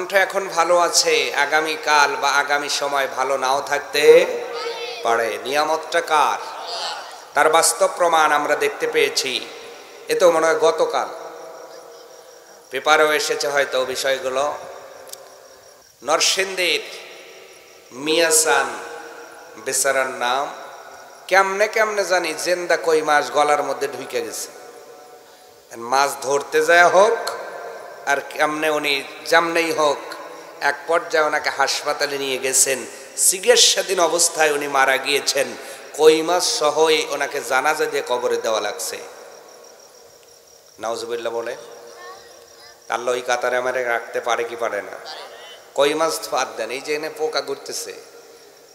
কণ্ঠ এখন ভালো আছে, আগামী কাল বা আগামী সময় ভালো নাও থাকতে পারে। নিয়ামতটা কার? তার বাস্তব প্রমাণ আমরা দেখতে পেয়েছি। এ তো মনে হয় গতকাল পেপারেও এসেছে হয়তো বিষয়গুলো। নরসিংদীর মিয়াসান বেচারার নাম কেমনে কেমনে জানি জেন্দা কই মাছ গলার মধ্যে ঢুকে গেছে। মাছ ধরতে যায় হোক আর কেমনে উনি যেমনেই হোক এক পর্যায়ে ওনাকে হাসপাতালে নিয়ে গেছেন। চিকিৎসাধীন অবস্থায় উনি মারা গিয়েছেন। কই মাছ সহই ওনাকে জানাজা দিয়ে কবরে দেওয়া লাগছে। নাউজুবিল্লাহ বলে। আল্লাহ ওই কাতারে আমারে রাখতে পারে কি পারে না? কই মাছ বাদ দেন, এই যে এনে পোকা ঘুরতেছে।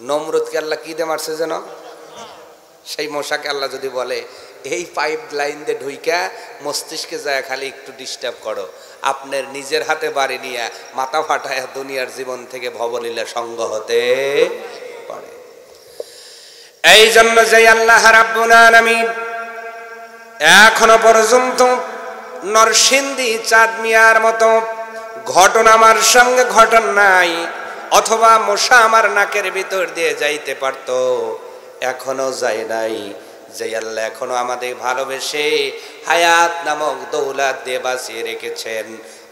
নমরুদকে আল্লাহ কি দিয়ে মারছে যেন? সেই মশাকে আল্লাহ যদি বলে এই পাইপ লাইন দিয়ে ঢুইকা মস্তিষ্কে যায় খালি একটু ডিস্টার্ব করো, আপনার নিজের হাতে বাড়ি নিয়ে মাথা ফাটায় দুনিয়ার জীবন থেকে ভবলীলা সঙ্গ হতে পারে। এই জন্য যে আল্লাহ রাব্বুল আলামিন এখনো পর্যন্ত নরসিংদী চাঁদ মিয়ার মতো ঘটনা আমার সঙ্গে ঘটন নাই, অথবা মশা আমার নাকের ভিতর দিয়ে যাইতে পারত, এখনো যায় নাই। যে আল্লাহ এখনো আমাদের ভালোবেসে হায়াত নামক দৌলত দিয়ে বাঁচিয়ে রেখেছেন,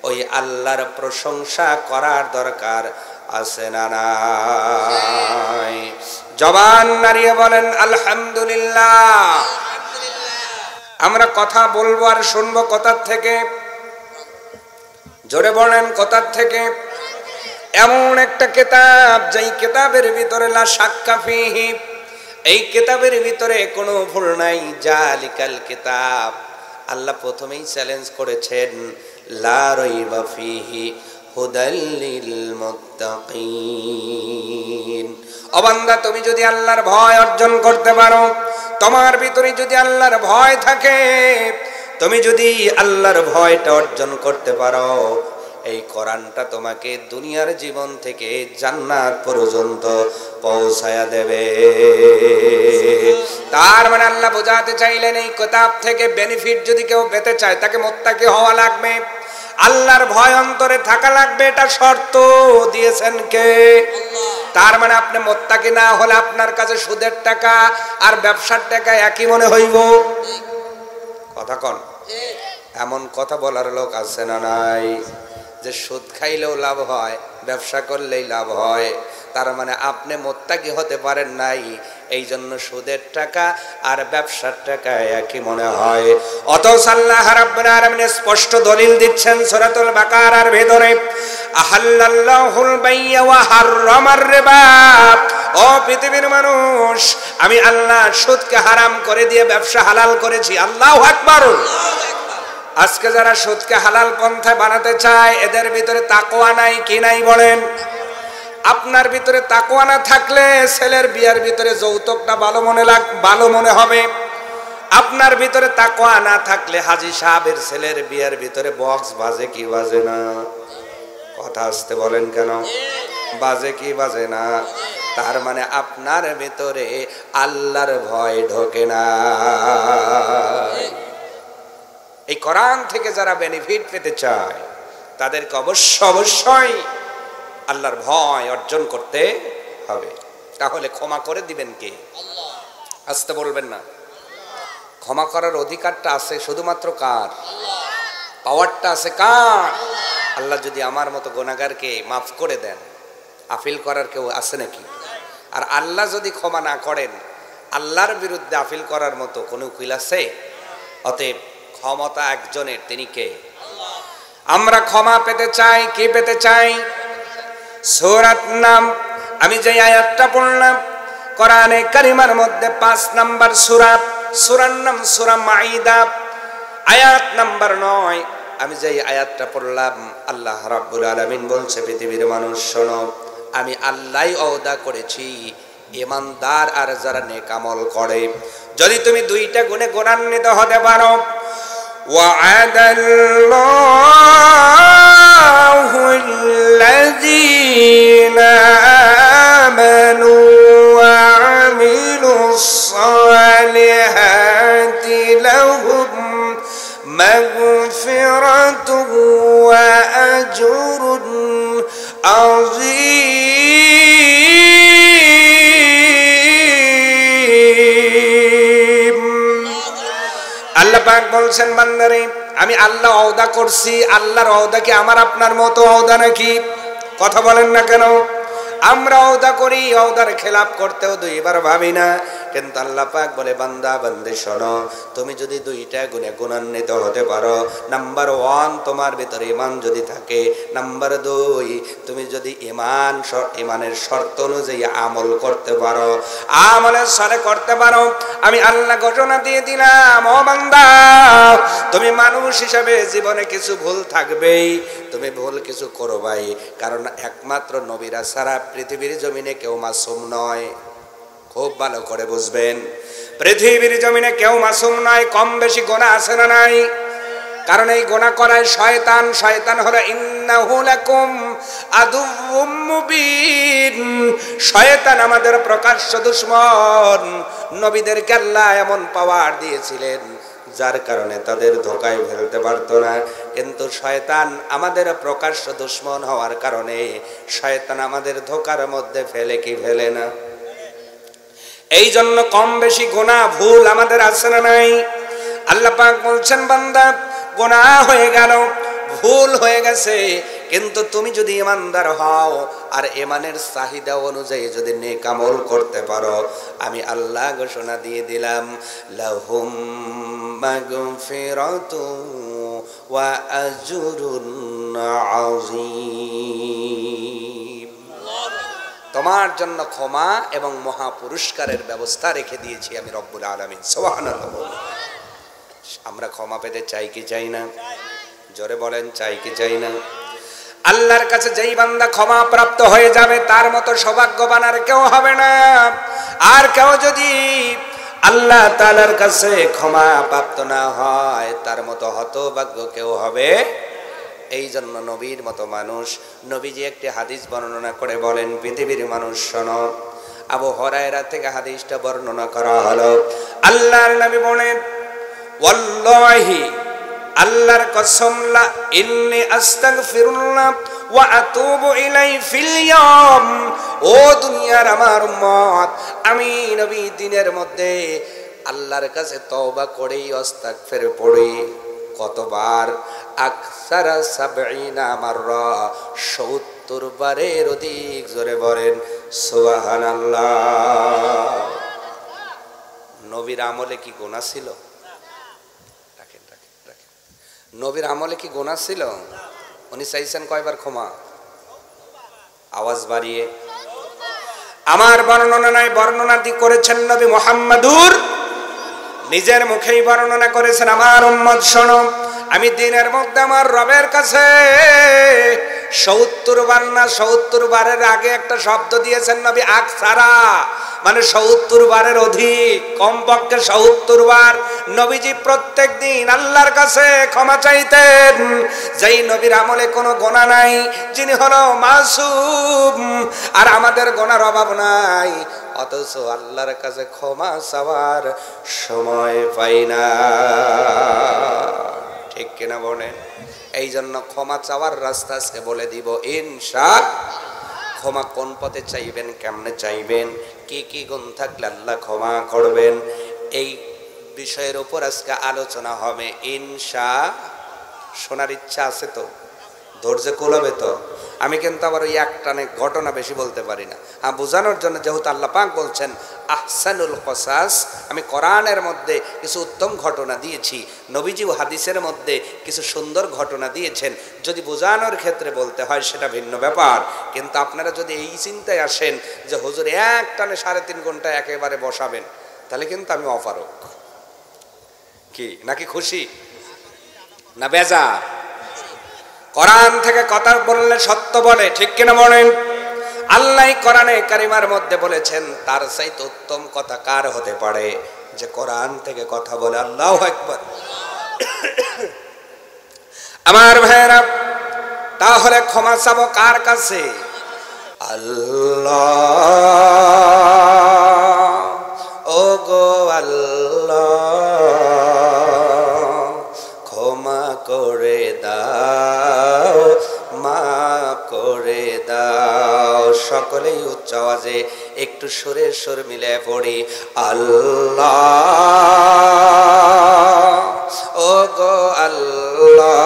ওই আল্লাহর প্রশংসা করার দরকার আছে না নাই? জবান নাড়িয়ে বলেন আলহামদুলিল্লাহ। আমরা কথা বলবো আর শুনবো কোথার থেকে? জোরে বলেন কোথার থেকে? এমন একটা কিতাব যেই কিতাবের ভিতরে লা শাক্কা ফীহি, এই কিতাবের ভিতরে কোনো ভুল নাই। জালিকাল কিতাব, আল্লাহ প্রথমেই চ্যালেঞ্জ করেছেন লা রাইবা ফীহি হুদাল লিল মুত্তাকিন। ও বান্দা, তুমি যদি আল্লাহর ভয় অর্জন করতে পারো, তোমার ভিতরে যদি আল্লাহর ভয় থাকে, তুমি যদি আল্লাহর ভয়টা অর্জন করতে পারো, এই কোরআনটা তোমাকে দুনিয়ার জীবন থেকে জান্নাত পর্যন্ত পৌঁছায়া দেবে। তার মানে আল্লাহ বোঝাতে চাইলেন এই কিতাব থেকে বেনিফিট যদি কেউ পেতে চায় তাকে মুত্তাকি হওয়া লাগবে, আল্লাহর ভয় অন্তরে থাকা লাগবে। এটা শর্ত দিয়েছেন কে? তার মানে আপনি মুত্তাকি না হলে আপনার কাছে সুদের টাকা আর ব্যবসার টাকা একই মনে হইব। কথা কন? এমন কথা বলার লোক আছে না নাই যে সুদ খাইলেও লাভ হয়, ব্যবসা করলেই লাভ হয়? তার মানে আপনি মুত্তাকি হতে পারেন নাই, এই জন্য সুদের টাকা আর ব্যবসার টাকা একই মনে হয়। অথচ আল্লাহ রাব্বুল আলামিন স্পষ্ট দলিল দিচ্ছেন সূরাতুল বাকারার ভিতরে, আহাল্লাল্লাহুল বাইয়া ওয়া হাররামার রিবা। ও পৃথিবীর মানুষ, আমি আল্লাহ সুদকে হারাম করে দিয়ে ব্যবসা হালাল করেছি। আল্লাহু আকবার। আজকে যারা সুদকে হালাল পন্থায় বানাতে চায়, এদের ভিতরে তাকওয়া নাই কি নাই বলেন? আপনার ভিতরে তাকওয়া না থাকলে ছেলের বিয়ার ভিতরে যৌতুকটা ভালো মনে হবে। আপনার ভিতরে তাকওয়া না থাকলে হাজী সাহেবের ছেলের বিয়ার ভিতরে বক্স বাজে কি বাজে না? কথা আসতে বলেন কেন? বাজে কি বাজে না? তার মানে আপনার ভিতরে আল্লাহর ভয় ঢোকে না। এই কোরআন থেকে যারা বেনিফিট পেতে চায় তাদেরকে অবশ্যই আল্লাহর ভয় অর্জন করতে হবে। তাহলে ক্ষমা করে দিবেন কে? আসতে বলবেন না। ক্ষমা করার অধিকারটা আছে শুধুমাত্র কার? পাওয়ারটা আছে কার? আল্লাহ যদি আমার মতো গুনাহগারকে মাফ করে দেন, আপিল করার কেউ আছে নাকি? আর আল্লাহ যদি ক্ষমা না করেন, আল্লাহর বিরুদ্ধে আপিল করার মতো কোনো উকিল আছে? অতএব ক্ষমতা একজনের, তিনি কে? আমরা ক্ষমা পেতে চাই। কি পেতে চাই? সূরার নাম আমি যে আয়াতটা পড়লাম কোরআনে কারিমার মধ্যে 5 নাম্বার সূরা, সূরার নাম সূরা মাইদা, আয়াত নাম্বার 9। আমি যে আয়াতটা পড়লাম, আল্লাহ রাব্বুল আলামিন বলছে, পৃথিবীর মানুষ শোনো, আমি আল্লাহই ওয়াদা করেছি ঈমানদার আর যারা নেক আমল করে, যদি তুমি দুইটা গুণে গুণান্বিত হতে পারো, وعد الله الذين آمنوا وعملوا الصالحات لهم مغفرة وأجر আযীম। আল্লাহ পাক বলছেন বান্দারে আমি আল্লাহ ওয়াদা করছি, আল্লাহর ওয়াদা কি আমার আপনার মতো ওয়াদা নাকি? কথা বলেন না কেন? আমরা ওয়াদা করি, ওয়াদার খেলাপ করতেও দুইবার ভাবি না। কিন্তু আল্লাহ পাক বলে বান্দা বান্দি শোনো, তুমি যদি দুইটা গুণে গুণান্বিত হতে পারো, নাম্বার 1 তোমার ভিতরে ঈমান যদি থাকে, নাম্বার 2 তুমি যদি ঈমানের শর্ত অনুযায়ী আমল করতে পারো, আমলের সাথে করতে পারো, আমি আল্লাহ ঘোষণা দিয়ে দিলাম ও বান্দা তুমি মানুষ হিসাবে জীবনে কিছু ভুল থাকবেই, তুমি ভুল কিছু করবাই, কারণ একমাত্র নবীরা ছাড়া পৃথিবীর জমিনে কেউ মাসুম নয়। খুব ভালো করে বুঝবেন, পৃথিবীর জমিনে কেউ মাসুম নয়। কম বেশি গুনাহ আছে না নাই? কারণ এই গুনাহ করায় শয়তান, শয়তান হলো ইন্নাহু লাকুম আদুউম মুবিন, শয়তান আমাদের প্রকাশ্য দুশমন। নবীদেরকে আল্লাহ এমন পাওয়ার দিয়েছিলেন যার কারণে তাদের ধোঁকায় ফেলতে পারতো না, কিন্তু শয়তান আমাদের প্রকাশ্য দুশমন হওয়ার কারণে শয়তান আমাদের ধোঁকার মধ্যে ফেলে কি ফেলে না? এই জন্য কম বেশি গুনাহ ভুল আমাদের আছে না নাই? আল্লাহ পাক বলছেন বান্দা গুনাহ হয়ে গেল, ভুল হয়ে গেছে, কিন্তু তুমি যদি ঈমানদার হও আর ঈমানের চাহিদা অনুযায়ী যদি নেক আমল করতে পারো, আমি আল্লাহ ঘোষণা দিয়ে দিলাম লাহুম মাগফিরাতু ওয়া আজরুন আযীম। তোমার জন্য ক্ষমা এবং মহা পুরস্কারের ব্যবস্থা রেখে দিয়েছি আমি রব্বুল আলামিন। সুবহানাল্লাহ। আমরা ক্ষমা পেতে চাই কি চাই না? জোরে বলেন, চাই কি চাই না? আল্লাহর কাছে যেই বান্দা ক্ষমা প্রাপ্ত হয়ে যাবে তার মতো সৌভাগ্যবান আর কেউ হবে না। আর কেউ যদি আল্লাহ তাআলার কাছে ক্ষমা প্রাপ্ত না হয় তার মতো হতভাগ্য কেউ হবে। এই জন্য নবীর মতো মানুষ, নবীজি একটি হাদিস বর্ণনা করে বলেন পৃথিবীর মানুষ শোনো। আবু হুরায়রা থেকে হাদিসটা বর্ণনা করা হলো, আল্লাহর নবী বলেন ওয়াল্লাহি আল্লাহর কসম লা ইন্নী আস্তাগফিরুল্লাহ ওয়া আতুবু ইলাইহি ফিল ইয়াম। ও দুনিয়ার আমার উম্মত, আমি নবী দিনের মধ্যে আল্লাহর কাছে তওবা করেই আস্তাগফির পড়ি। কতবার? আকসারা ৭০ মাররা, ৭০ বারের অধিক। জোরে বলেন সুবহানাল্লাহ। নবীর আমলে কি গুনাহ ছিল? নবীর আমলে কি গুনাহ ছিল? উনি চাইছেন কয়বার ক্ষমা? আওয়াজ বাড়িয়ে। আমার বর্ণনা নাই, বর্ণনা করেছেন নবী মুহাম্মাদুর নিজের মুখেই বর্ণনা করেছেন। আমার উম্মত শোনো, আমি দিনের মধ্যে আমার রবের কাছে ৭০ বার না ৭০ বারের আগে একটা শব্দ দিয়েছেন নবী আকসারা, মানে ৭০ বারের অধিক, কমপক্ষে ৭০ বার নবীজি প্রত্যেক দিন আল্লাহর কাছে ক্ষমা চাইতেন। যেই নবীর আমলে কোনো গুনাহ নাই, যিনি হলো মাসুম, আর আমাদের গুনার অভাব নাই, অথচ আল্লাহর কাছে ক্ষমা চাওয়ার সময় পাই না। ঠিক কিনা বলেন? এই জন্য ক্ষমা চাওয়ার রাস্তা আজকে বলে দিব ইনশাআল্লাহ। ক্ষমা কোন পথে চাইবেন, কেমনে চাইবেন, কি কি গুণ থাকলে আল্লাহ ক্ষমা করবেন, এই বিষয়ের উপর আজকে আলোচনা হবে ইনশাআল্লাহ। শোনার ইচ্ছা আছে তো? ধৈর্য কুলাবে তো? আমি কিন্তু আবার ওই একটানে ঘটনা বেশি বলতে পারি না। বোঝানোর জন্য, যেহেতু আল্লাহ পাক বলছেন আহসানুল কসাস, আমি কোরআনের মধ্যে কিছু উত্তম ঘটনা দিয়েছি, নবীজি ও হাদিসের মধ্যে কিছু সুন্দর ঘটনা দিয়েছেন। যদি বোঝানোর ক্ষেত্রে বলতে হয় সেটা ভিন্ন ব্যাপার, কিন্তু আপনারা যদি এই চিন্তায় আসেন যে হুজুর একটানে ৩.৫ ঘন্টা একেবারে বসাবেন, তাহলে কিন্তু আমি অপারক। কি নাকি খুশি না বেজার? কোরআন থেকে কথা বললে সত্য বলে, ঠিক কিনা বলেন? আল্লাহ কোরআনে কারিমার মধ্যে বলেছেন তার চাইতে উত্তম কথা কার হতে পারে যে কোরআন থেকে কথা বলে। আল্লাহু আকবার। আমার ভাইরা, তাহলে ক্ষমা চাবো কার কাছে? আল্লাহ, ও গো আল্লাহ, ক্ষমা করে দাও, মাফ করে করে দাও। সকলেই উচ্চ আওয়াজে একটু সুরের সুর মিলে পড়ি, আল্লাহ ও গো আল্লাহ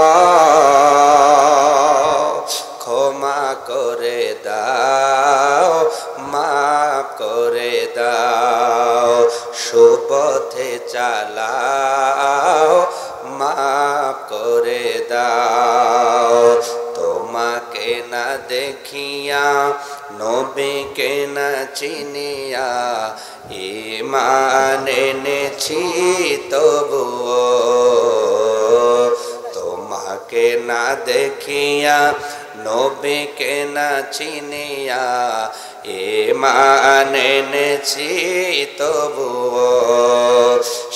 ক্ষমা করে দাও, মাফ করে দাও, সুপথে চালাও, মাফ করে দাও। তোমাকে না দেখিয়া নবীকে না চিনিয়া ঈমান এনেছি তবুও, তোমাকে না দেখিয়া নবীকে না চিনিয়া ঈমান এনেছি তবুও,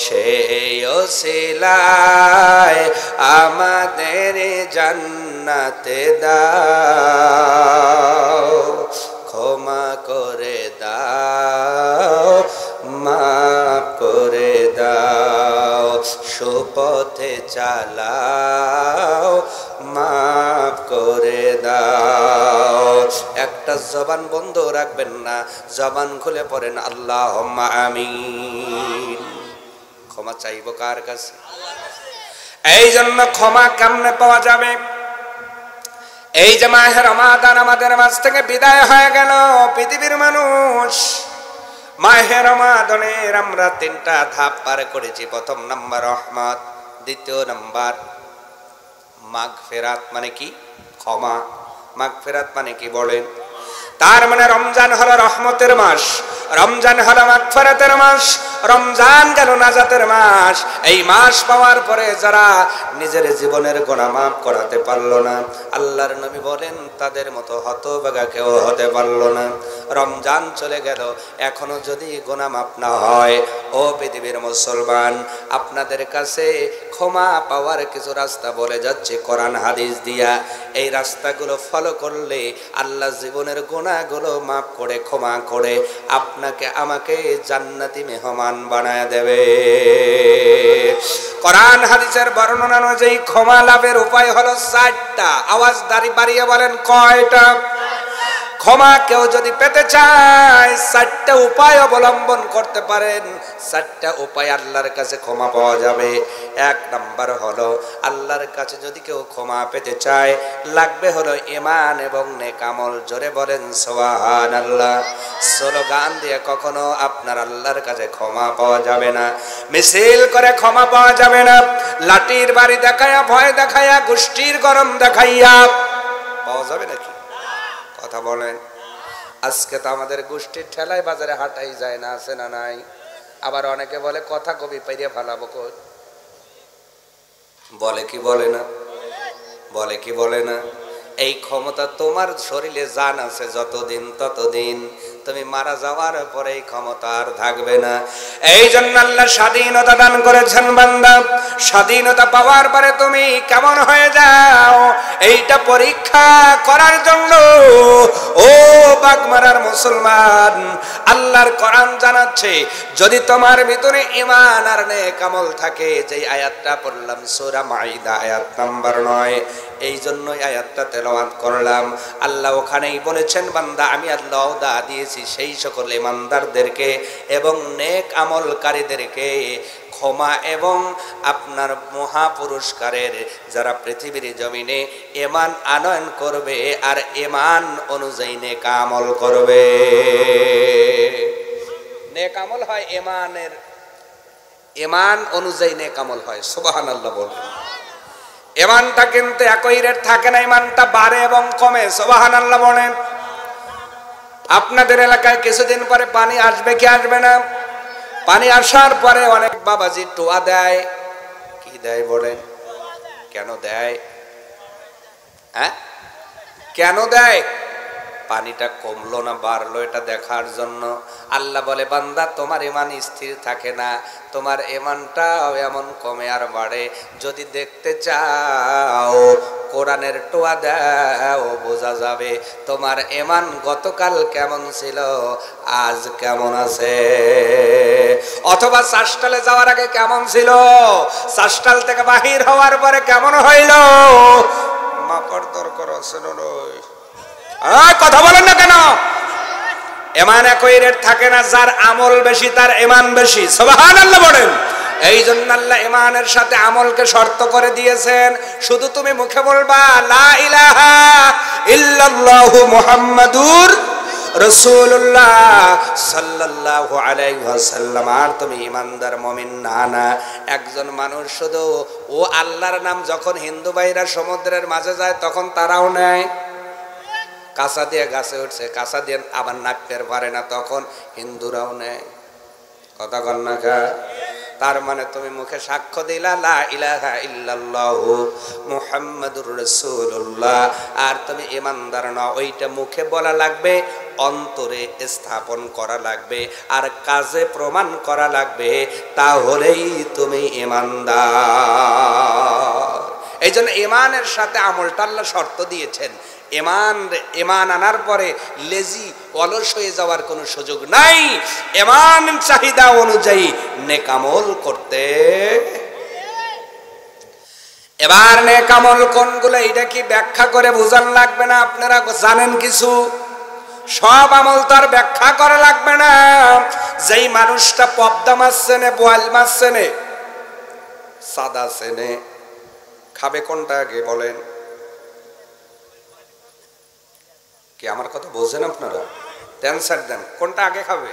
সেই ওসিলায় আমাদের জান্নাতে দাও, ক্ষমা করে দাও, মাফ করে দাও, সুপথে চালাও, মাফ করে দাও। একটা জবান বন্ধ রাখবেন না, জবান খুলে পড়েন আল্লাহুম্মা আমিন। ক্ষমা চাইব কার কাছে? এই জন্য ক্ষমা কেমনে পাওয়া যাবে? এই যে মাহে রমাদান আমাদের মাঝ থেকে বিদায় হয়ে গেল, পৃথিবীর মানুষ মাহে রমাদানের আমরা 3টা ধাপ পার করেছি। প্রথম নাম্বার রহমত, দ্বিতীয় নাম্বার মাগফিরাত। মানে কি? ক্ষমা। মাগফিরাত মানে কি বলেন? তার মানে রমজান হলো রহমতের মাস, রমজান হলো মাগফিরাতের মাস, রমজান গেল নাজাতের মাস। এই মাস পাওয়ার পরে যারা নিজের জীবনের গুনাহ মাফ করাতে পারলো না, আল্লাহর নবী বলেন তাদের মতো হতভাগা কেউ হতে পারলো না। রমজান চলে গেল, এখনো যদি গুনাহ মাফ না হয়, ও পৃথিবীর মুসলমান, আপনাদের কাছে ক্ষমা পাওয়ার কিছু রাস্তা বলে যাচ্ছে কোরআন হাদিস দিয়া। এই রাস্তাগুলো ফলো করলে আল্লাহ জীবনের গুনাহগুলো মাফ করে, ক্ষমা করে আপনাকে আমাকে জান্নাতি মেহমান বানায় দেবে। কোরআন হাদিসের বর্ণনা অনুযায়ী ক্ষমা লাভের উপায় হলো 4টা। আওয়াজ বাড়িয়ে বলেন কয়টা? ক্ষমা কেউ যদি পেতে চায় 4টা উপায় অবলম্বন করতে পারেন। 4টা উপায় আল্লাহর কাছে ক্ষমা পাওয়া যাবে। 1 নাম্বার হলো আল্লাহর কাছে যদি কেউ ক্ষমা পেতে চায়, লাগবে হলো ঈমান এবং নেক আমল। জোরে বলেন সুবহানাল্লাহ। স্লোগান দিয়ে কখনো আপনার আল্লাহর কাছে ক্ষমা পাওয়া যাবে না, মিছিল করে ক্ষমা পাওয়া যাবে না, লাঠির বাড়ি দেখায়া, ভয় দেখায়া, গোষ্ঠীর গরম দেখাইয়া পাওয়া যাবে নাকি? কথা বলেন। আজকে তো আমাদের গোষ্ঠীর ঠেলায় বাজারে হাঁটাই যায় না, আছে না নাই? আবার অনেকে বলে কথা কবি পাইয়া ফালাবো কই, বলে কি বলে না? বলে কি বলে না? এই ক্ষমতা তোমার শরীরে জান আছে যতদিন, ততদিন তুমি মারা যাওয়ার পরে এই ক্ষমতা আর থাকবে না। এই জন্য আল্লাহ স্বাধীনতা দান করেছেন বান্দা। স্বাধীনতা পাওয়ার পরে তুমি কেমন হয়ে যাও, এইটা পরীক্ষা করার জন্য ও বাগমারার মুসলমান, আল্লাহর কোরআন জানাচ্ছে যদি তোমার ভিতরে ঈমান আর নেক আমল থাকে, যেই আয়াতটা পড়লাম সূরা মাইদা আয়াত নাম্বার 9, এই জন্যই আয়াতটা তেলাওয়াত করলাম। আল্লাহ ওখানেই বলেছেন বান্দা আমি আল্লাহ ওয়াদা দিয়েছি সেই সকল ঈমানদারদেরকে এবং নেক আমলকারীদেরকে ক্ষমা এবং আপনার মহা পুরস্কারের, যারা পৃথিবীর জমিনে ঈমান আনয়ন করবে আর ঈমান অনুযায়ী নেক আমল করবে। নেক আমল হয় ঈমানের, ঈমান অনুযায়ী নেক আমল হয়। সুবহানাল্লাহ বলুন। ঈমানটা কিন্তু একই রেট থাকে না, ঈমানটা বাড়ে এবং কমে। সুবহানাল্লাহ বলেন। আপনাদের এলাকায় কিছুদিন পরে পানি আসবে কি আসবে না? পানি আসার পরে অনেক বাবাজি টোয়া দেয়। কি দেয় বলেন? কেন দেয়? হ্যাঁ, কেন দেয়? পানিটা কমলো না বাড়লো এটা দেখার জন্য। আল্লাহ বলে বান্দা তোমার ঈমান স্থির থাকে না, তোমার ঈমানটা এমন কমে আর বাড়ে। যদি দেখতে চাও কোরআনের টোয়া দাও, বোঝা যাবে তোমার ঈমান গতকাল কেমন ছিল, আজ কেমন আছে। অথবা শ্বাসটালে যাওয়ার আগে কেমন ছিল, শ্বাসটাল থেকে বাহির হওয়ার পরে কেমন হইল। মাপার দরকার আছে নয়? কথা বলেন না কেন? ঈমান একই রেট থাকে না, যার আমল বেশি তার ঈমান বেশি। সুবহানাল্লাহ বলেন। এই জন্য আল্লাহ ঈমানের সাথে আমলকে শর্ত করে দিয়েছেন। শুধু তুমি মুখে বলবা লা ইলাহা ইল্লাল্লাহু মুহাম্মাদুর রাসূলুল্লাহ সাল্লাল্লাহু আলাইহি ওয়াসাল্লাম, আর তুমি ঈমানদার মুমিন না। একজন মানুষ শুধু ও আল্লাহর নাম যখন হিন্দু ভাইরা সমুদ্রের মাঝে যায় তখন তারাও নেয়, কাঁচা দিয়ে গাছে উঠছে, কাঁচা দিয়ে আবার নাপতে পারে না, তখন হিন্দুরাও নেয়। কথা কন না কা? তার মানে তুমি মুখে সাক্ষ্য দিলা লা ইলাহা ইল্লাল্লাহু মুহাম্মাদুর রাসূলুল্লাহ, আর তুমি ঈমানদার না, ওইটা মুখে বলা লাগবে, অন্তরে স্থাপন করা লাগবে, আর কাজে প্রমাণ করা লাগবে, তাহলেই তুমি ঈমানদার। এই জন্য ঈমানের সাথে আমলটা আল্লাহ শর্ত দিয়েছেন। ঈমান আনার পরে লেজি অলস হয়ে যাওয়ার কোনো সুযোগ নাই। ঈমান চাহিদা অনুযায়ী নেক আমল করতে। এবার নেক আমল কোনগুলো এটা কি ব্যাখ্যা করে বোঝান লাগবে না? আপনারা জানেন কিছু, সব আমল তার ব্যাখ্যা করা লাগবে না। যেই মানুষটা পদ্মা মাছ চেনে, বোয়াল মাছ চেনে, সাদা চেনে, খাবে কোনটা আগে বলেন? কি আমার কথা বোঝেন আপনারা? অ্যানসার দেন, কোনটা আগে খাবে?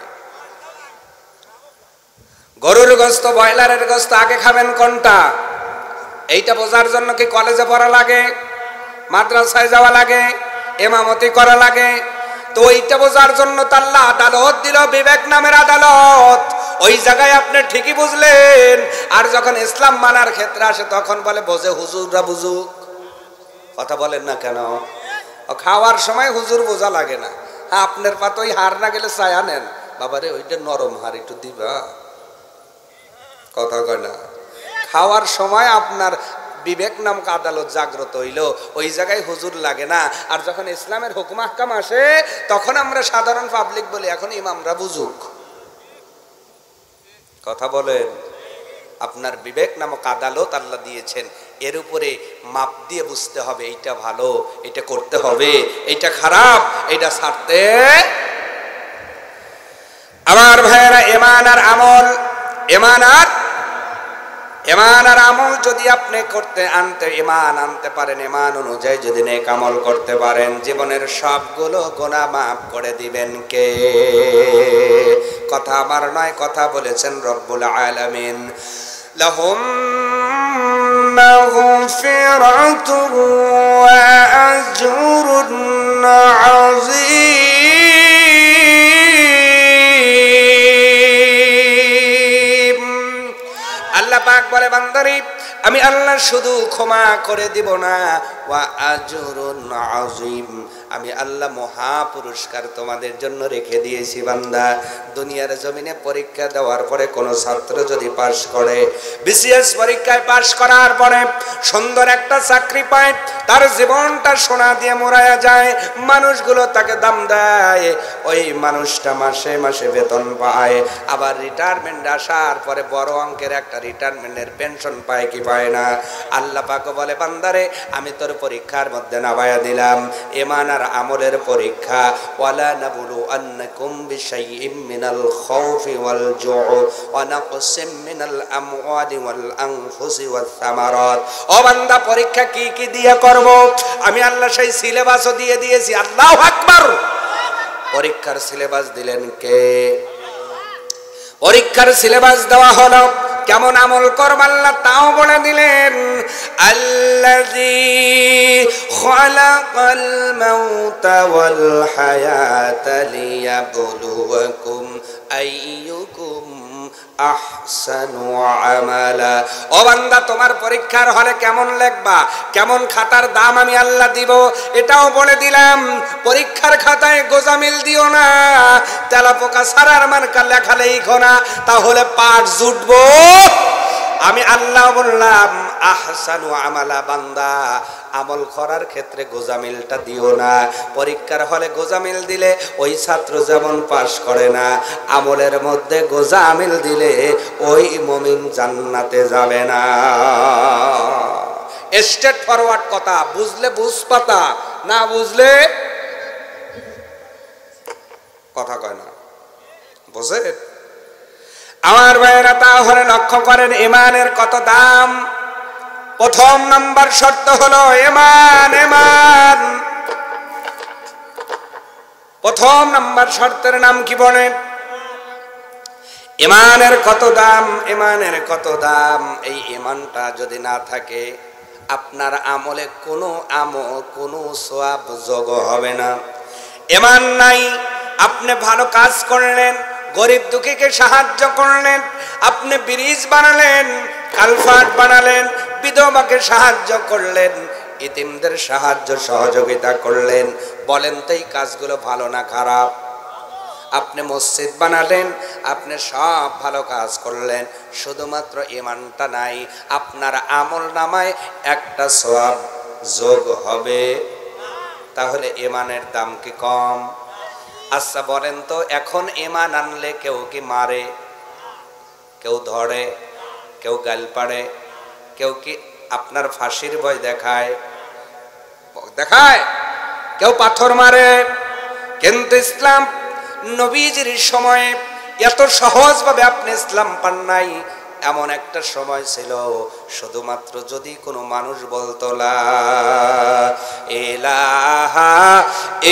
গরুর গোশত, ব্রয়লারের গোশত আগে খাবেন কোনটা? এইটা বোঝার জন্য কি কলেজে পড়া লাগে, মাদ্রাসায় যাওয়া লাগে, ইমামতি করা লাগে? তো ওইটা বোঝার জন্য তো আল্লাহ আদালত দিল, বিবেক নামের আদালত। ওই জায়গায় আপনি ঠিকই বুঝলেন, আর যখন ইসলাম মানার ক্ষেত্রে আসে তখন বলে বোঝে হুজুররা বুঝুক। কথা বলেন না কেন? খাওয়ার সময় হুজুর বোঝা লাগে না। হ্যাঁ, আপনার পাতে ওই হার না গেলে চায়া নেন, বাবারে ওইটা নরম হার একটু দিবা। কথা কয় না? খাওয়ার সময় আপনার বিবেক নামক আদালত জাগ্রত হইল, ওই জায়গায় হুজুর লাগে না। আর যখন ইসলামের হুকুম আহকাম আসে তখন আমরা সাধারণ পাবলিক বলি এখন ইমামরা বুঝুক। কথা বলেন? আপনার বিবেক নামক আদালত আল্লাহ দিয়েছেন, এর উপরে মাপ দিয়ে বুঝতে হবে এইটা ভালো, এটা করতে হবে, এইটা খারাপ, এইটা ছাড়তে। আমার ভাইয়েরা, ঈমান আর আমল, ঈমান আর আমল যদি আপনি ঈমান আনতে পারেন, ঈমান অনুযায়ী যদি নেক আমল করতে পারেন, জীবনের সবগুলো গুনাহ মাফ করে দিবেন কে? কথা আমার নয়, কথা বলেছেন রব্বুল আলামিন। লাহুম মাগফিরাতুন ওয়া আজরুন আযীম। আল্লাহ পাক বলে, বান্দারে আমি আল্লাহ শুধু ক্ষমা করে দিব না, ওয়া আজরুন আযীম, আমি আল্লাহ মহা পুরস্কার তোমাদের জন্য রেখে দিয়েছি। বান্দা, দুনিয়ার জমিনে পরীক্ষা দেওয়ার পরে কোনো ছাত্র যদি পাশ করে, বিসিএস পরীক্ষায় পাশ করার পরে সুন্দর একটা চাকরি পায়, তার জীবনটা সোনা দিয়ে মোড়ায়া যায়, মানুষগুলো তাকে দাম দেয়, ওই মানুষটা মাসে মাসে বেতন পায়, আবার রিটায়ারমেন্ট আসার পরে বড় অঙ্কের একটা রিটায়ারমেন্টের পেনশন পায় কি পায় না? আল্লাহ পাক বলে, বান্দারে আমি তোর পরীক্ষার মধ্যে নামায়া দিলাম ঈমান আর আমলের পরীক্ষা। ওয়ালা নাবলু আন্নাকুম বিশাইইম মিনাল খাউফি ওয়াল জুউ ওয়া নাকসিম মিনাল আমওয়ালি ওয়াল আনফুসি ওয়াস সামারাত। ও বান্দা, পরীক্ষা কি কি দিয়ে করব? আমি আল্লাহ সেই সিলেবাসও দিয়ে দিয়েছি। আল্লাহু আকবার। পরীক্ষার সিলেবাস দিলেন কে? পরীক্ষার সিলেবাস দেওয়া হলো, কেমন আমল করব আল্লাহ তাও বলে দিলেন। আল্লাযী খালাকাল মাউতা ওয়াল হায়াতা লিয়াবলুয়াকুম আইয়ুকুম আহসানু আমালা। ও বান্দা, তোমার পরীক্ষার হলে কেমন লিখবা, কেমন খাতার দাম আমি আল্লাহ দিব এটাও বলে দিলাম। পরীক্ষার খাতায় গোজামিল দিও না, তেলাপোকা সারার মার্কা লেখালেই ঘোনা, তাহলে পাঠ জুটবো। আমি আল্লাহ বললাম আহসানু আমালা, বান্দা আমল করার ক্ষেত্রে গোজামিলটা দিও না। পরীক্ষার হলে গোজামিল দিলে ওই ছাত্র যেমন পাশ করে না, আমলের মধ্যে গোজামিল দিলে ওই মুমিন জান্নাতে যাবে না। স্ট্রেট ফরওয়ার্ড কথা, বুঝলে বুঝ পাতা, না বুঝলে কথা কয় না, বুঝেন আমার ভাইয়েরা? তাহলে লক্ষ্য করেন ইমানের কত দাম। প্রথম নাম্বার শর্ত হলো ইমান। ইমান প্রথম নাম্বার শর্তের নাম কি বলেন? ইমানের কত দাম, ইমানের কত দাম। এই ইমানটা যদি না থাকে আপনার আমলে কোনো কোনো সওয়াব যোগ হবে না। ইমান নাই, আপনি ভালো কাজ করলেন, গরিব দুঃখীকে সাহায্য করলেন, আপনি ব্রিজ বানালেন, কালভার্ট বানালেন, বিধবাকে সাহায্য করলেন, ইতিমদের সাহায্য সহযোগিতা করলেন, বলেন তো এই কাজগুলো ভালো না খারাপ? আপনি মসজিদ বানালেন, আপনি সব ভালো কাজ করলেন, শুধুমাত্র ইমানটা নাই, আপনার আমল নামায় একটা সওয়াব যোগ হবে। তাহলে ইমানের দাম কি কম? আচ্ছা বলেন তো, এখন ইমান আনলে কেউ কি মারে, কেউ ধরে, কেউ গাল পাড়ে, কেউ কি আপনার ফাঁসির ভয় দেখায়? কেউ পাথর মারে? কিন্তু ইসলাম নবীজির সময়ে এত সহজভাবে আপনি ইসলাম পান নাই। এমন একটা সময় ছিল শুধুমাত্র যদি কোনো মানুষ বলতো লা ইলাহা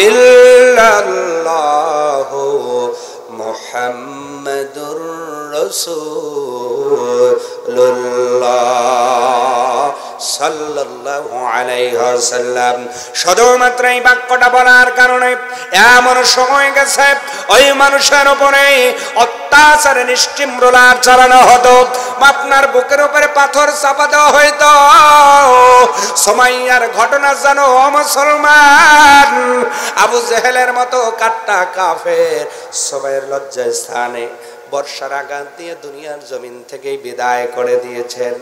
ইল্লাল্লাহু মুহাম্মাদুর রাসূলুল্লাহ সাল্লাল্লাহু আলাইহি ওয়াসাল্লাম, শুধুমাত্র এই বাক্যটা বলার কারণে এমন সময় গেছে ওই মানুষের উপরে অত্যাচারে নিষ্ঠিমরুলার চালানো হতো, আপনার বুকের উপরে পাথর চাপা দেওয়া হইতো। সুমাইয়ার ঘটনা জানো মুসলমান? আবু জেহেলের মতো কাট্টা কাফের সুমাইয়ার লজ্জা স্থানে বর্ষার আঘাত দিয়ে দুনিয়ার জমিন থেকেই বিদায় করে দিয়েছেন।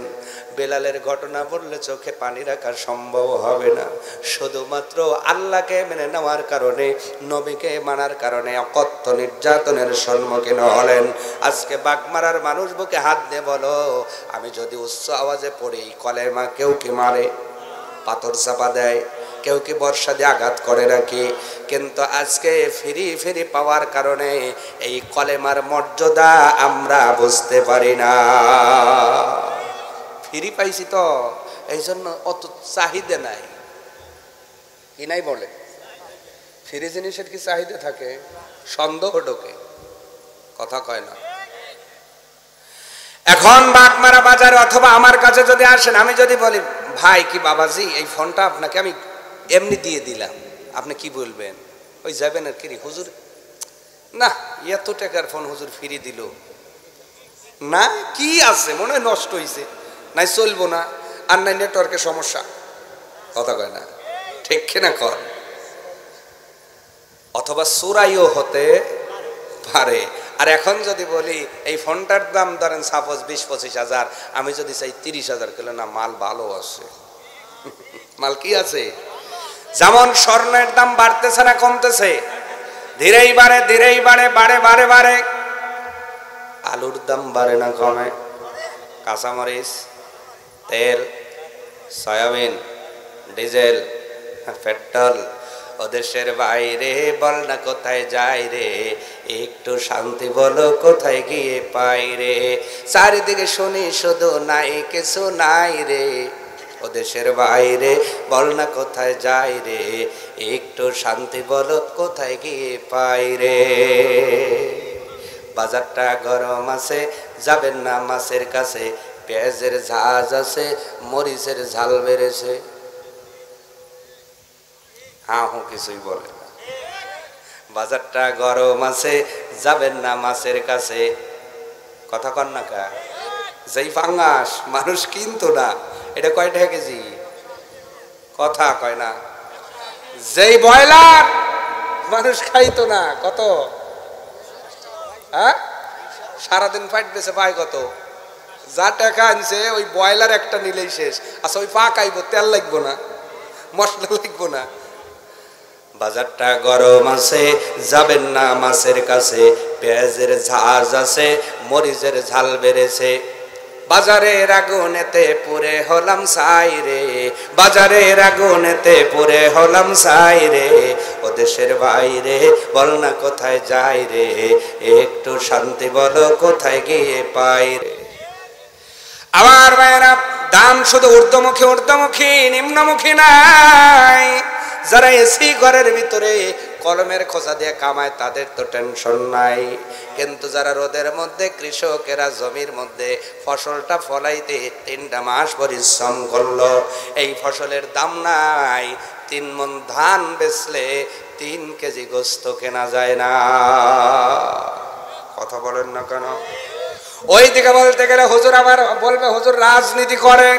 বেলালের ঘটনা বললে চোখে পানি রাখা সম্ভব হবে না। শুধুমাত্র আল্লাহকে মেনে নেওয়ার কারণে, নবীকে মানার কারণে অকথ্য নির্যাতনের সম্মুখীন হলেন। আজকে বাগমারার মানুষ বুকে হাত দিয়ে বলো, আমি যদি উচ্চ আওয়াজে পড়ি কলেমা কেউ কি মারে, পাথর চাপা দেয়, কেউ কি বর্ষা দিয়ে আঘাত করে রাখি, কিন্তু আজকে ফিরি ফিরি পাওয়ার কারণে এই কলেমার মর্যাদা আমরা বুঝতে পারি না। ফিরি পাইছি তো এই জন্য অত চাহিদা নাই। কি নাই বলে? ফিরি জিনিসের কি চাহিদা থাকে? সন্দেহ ঢোকে, কথা কয় না। এখন বাগমারা বাজারে অথবা আমার কাছে যদি আসেন, আমি যদি বলি ভাই কি বাবাজি এই ফোনটা আপনাকে আমি এমনি দিয়ে দিলাম, আপনি কি বলবেন? ওই যাবেন আর কি হুজুর, না এত টাকার ফোন হুজুর ফিরি দিল না, কি আছে মনে হয় নষ্ট হয়েছে, নাই চলবো না, আর নাই নেটওয়ার্কের সমস্যা, কথা কয় না, ঠিক কিনা কর। অথবা চোরাইও হতে পারে। আর এখন যদি বলি এই ফোনটার দাম ধরেন সাপোজ 20-25 হাজার, আমি যদি চাই 30 হাজার, কিলো না মাল ভালো আছে, মাল কি আছে? যেমন স্বর্ণের দাম বাড়তেছে না কমতেছে? ধীরেই বাড়ে, ধীরেই বাড়ে, বাড়ে বাড়ে বাড়ে। আলুর দাম বাড়ে না কমে? কাঁচামরিচ, তেল, সয়াবিন, ডিজেল, পেট্রোল। ও দেশের বাইরে বল না কোথায় যাই রে, একটু শান্তি বলো কোথায় গিয়ে পাই রে, চারিদিকে শুনি শুধু নাই কিছু নাই রে। ও দেশের বাইরে বল না কোথায় যাই রে, একটু শান্তি বলো কোথায় গিয়ে পাই রে। বাজারটা গরম আছে, যাবেন না মাছের কাছে, পেঁয়াজের ঝাঁজ আছে, মরিচের ঝাল বেড়েছে। হ্যাঁ হো কিছুই বলে না। বাজারটা গরম আছে, যাবেন না মাছের কাছে, কথা কন না কা? যেই ফাঙ্গাস মানুষ কিনতো না, এটা কয় টাকা কেজি? কথা কয় না। যেই ব্রয়লার মানুষ খাইতো না, কত? হ্যাঁ, সারাদিন ফাইট বেছে পায় কত? যা টাকা আনছে ওই ব্রয়লার একটা নিলেই শেষ। আচ্ছা ওই পা খাইবো, তেল লাগবো না, মশলা লাগবো না। বাজারটা গরম আছে, যাবেন না মাছের কাছে, পেঁয়াজের ঝাঁজ আছে, মরিচের ঝাল বেড়েছে। বাজারের আগুনেতে পুড়ে হলাম ছাই রে, বাজারের আগুনেতে পুড়ে হলাম ছাই রে, ও দেশের বাইরে বল না কোথায় যাই রে, একটু শান্তি বলো কোথায় গিয়ে পাই রে। আমার ভাইয়েরা, দাম শুধু ঊর্ধ্বমুখী ঊর্ধ্বমুখী নিম্নমুখী নাই। যারা এসি ঘরের ভিতরে কলমের খোঁচা দিয়ে কামায় তাদের তো টেনশন নাই, কিন্তু যারা রোদের মধ্যে কৃষকেরা জমির মধ্যে ফসলটা ফলাইতে 3টা মাস পরিশ্রম করলো, এই ফসলের দাম নাই। 3 মণ ধান বেচলে 3 কেজি গোস্ত কেনা যায় না। কথা বলেন না কেন? ওই দিকে বলতে গেলে হুজুর আবার বলবে হুজুর রাজনীতি করে,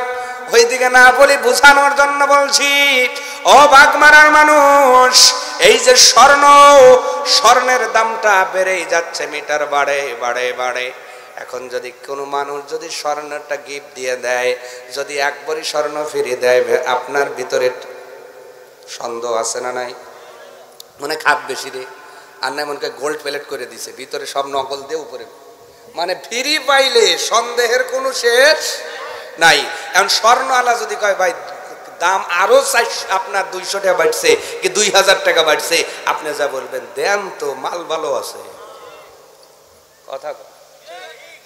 ওই দিকে না বলি বোঝানোর জন্য বলছি। ও বাগমারার মানুষ, এই যে স্বর্ণের দামটা বেড়েই যাচ্ছে, মিটার বাড়ে বাড়ে বাড়ে। এখন যদি কোনো মানুষ যদি স্বর্ণটা গিফট দিয়ে দেয়, যদি 1 ভরি স্বর্ণ ফিরিয়ে দেয়, আপনার ভিতরে সন্দেহ আছে না নাই? মনে খাপ বেশি রে, আর না মনকে গোল্ড প্লেট করে দিছে, ভিতরে সব নকল দিয়ে উপরে, মানে ফ্রি পাইলে সন্দেহের কোনো শেষ নাই। এখন স্বর্ণ আলা যদি কয় ভাই দাম আরো আপনার 200 টাকা বাড়ছে কি 2000 টাকা বাড়ছে, আপনি যা বলবেন দেন তো, মাল ভালো আছে। কথা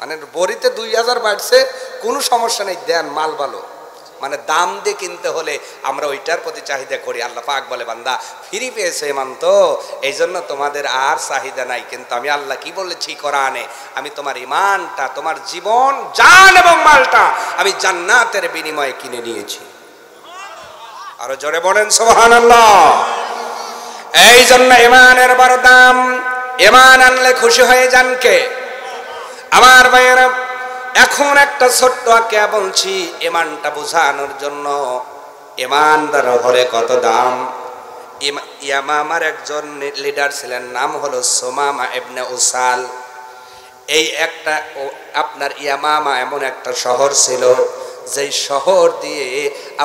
মানে বড়িতে 2000 বাড়ছে, কোনো সমস্যা নেই, দেন মাল ভালো। মানে দাম দিয়ে কিনতে হলে আমরা ওইটার প্রতি চাহিদা করি। আল্লাহ পাক বলে বান্দা ফ্রি পেয়েছে ইমান তো, এই জন্য তোমাদের আর চাহিদা নাই। কিন্তু আমি আল্লাহ কি বলেছি কোরআনে, আমি তোমার ইমানটা, তোমার জীবন, জান এবং মালটা আমি জান্নাতের বিনিময়ে কিনে নিয়েছি। আরো জোরে বলেন সুবহানাল্লাহ। এই জন্য ইমানের বড় দাম। ইমান আনলে খুশি হয়ে যান কে? আমার ভাইয়েরা, এখন একটা ছোট্ট আঁকে বলছি ইমানটা বোঝানোর জন্য। ইমানদার হলে কত দাম। ইয়ামামার একজন লিডার ছিলেন, নাম হলো সুমামা ইবনে উসাল। এই একটা আপনার ইয়ামামা এমন একটা শহর ছিল, যেই শহর দিয়ে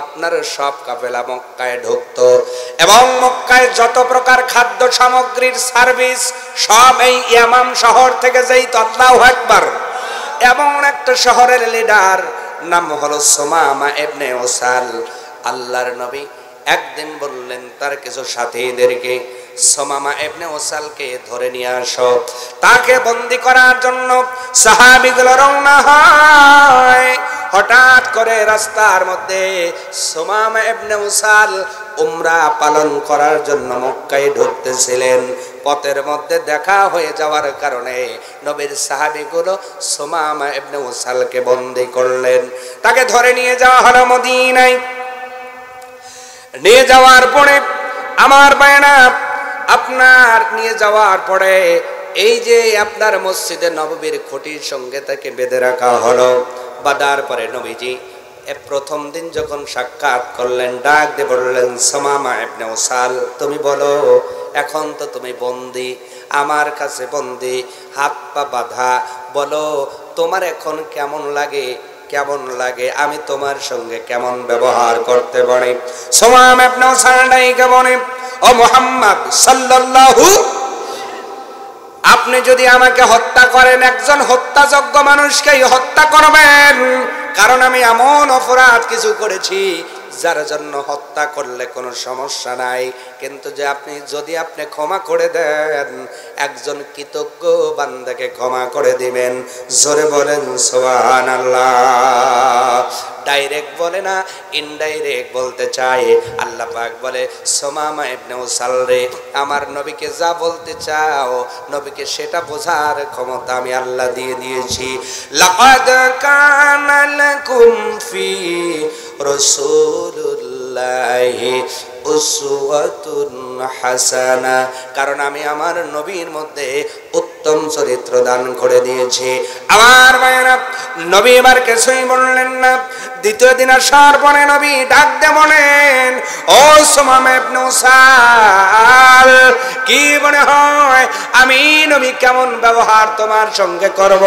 আপনার সব কাফেলা মক্কায় ঢুকতো, এবং মক্কায় যত প্রকার খাদ্য সামগ্রীর সার্ভিস সব এই ইয়ামাম শহর থেকে যেত। আল্লাহু আকবার। এমন একটা শহরের লিডার নাম হলো সুমামা ইবনে উসাল। আল্লাহর নবী একদিন বললেন তার কিছু সাথীদেরকে, সুমামা ইবনে উসালকে ধরে নিয়ে আসো। তাকে বন্দী করার জন্য সাহাবীগুলো রওনা হয়। হঠাৎ করে রাস্তার মধ্যে সুমামা ইবনে উসাল উমরা পালন করার জন্য মক্কায় ঢুকতেছিলেন। পথের মধ্যে দেখা হয়ে যাওয়ার কারণে নবীর সাহাবীগুলো সুমামা ইবনে উসালকে বন্দী করলেন। তাকে ধরে নিয়ে যাওয়া হলো মদিনায়। নিয়ে যাওয়ার পরে আমার ভাইরা, আপনার নিয়ে যাওয়ার পরে এই যে আপনার মসজিদে নববীর খুঁটির সঙ্গে তাকে বেঁধে রাখা হলো। বাঁধার পরে নবীজি প্রথম দিন যখন সাক্ষাৎ করলেন, ডাক দিয়ে বললেন, সুমামা ইবনে উসাল, তুমি বলো, এখন তো তুমি বন্দী, আমার কাছে বন্দী, হাত পা বাঁধা, বলো তোমার এখন কেমন লাগে? কেমন লাগে? আমি তোমার সঙ্গে কেমন ব্যবহার করতে পারি? সুমামা ইবনে উসাল ডাইকে বলে, ও মুহাম্মদ সাল্লাল্লাহু, আপনি যদি আমাকে হত্যা করেন, একজন হত্যাযোগ্য মানুষকেই হত্যা করবেন, কারণ আমি এমন অপরাধ কিছু করেছি যার জন্য হত্যা করলে কোনো সমস্যা নাই, কিন্তু যে যদি আপনি ক্ষমা করে দেন, একজন কৃতজ্ঞ বান্দাকে ক্ষমা করে দিবেন। জোরে বলেন সুবহানাল্লাহ। ডাইরেক্ট বলে না, ইনডাইরেক্ট বলতে চায়। আল্লাহ পাক বলে, সুমামা ইবনে উসাল রে, আমার নবীকে যা বলতে চাও, নবীকে সেটা বোঝার ক্ষমতা আমি আল্লাহ দিয়ে দিয়েছি। লাকাদ কানা লাকুম ফি রাসূলিল্লাহি উসওয়াতুন হাসানা, কারণ আমি আমার নবীর মধ্যে উত্তম চরিত্র দান করে দিয়েছি। আমার ভাইরা, নবী এবার কিছুই বললেন না। দ্বিতীয় দিন আসার পরে নবী ডাক দিয়ে বলেন, ও সুমামা ইবনে উসাল, কি মনে হয় নয়, আমি নবী কেমন ব্যবহার তোমার সঙ্গে করব।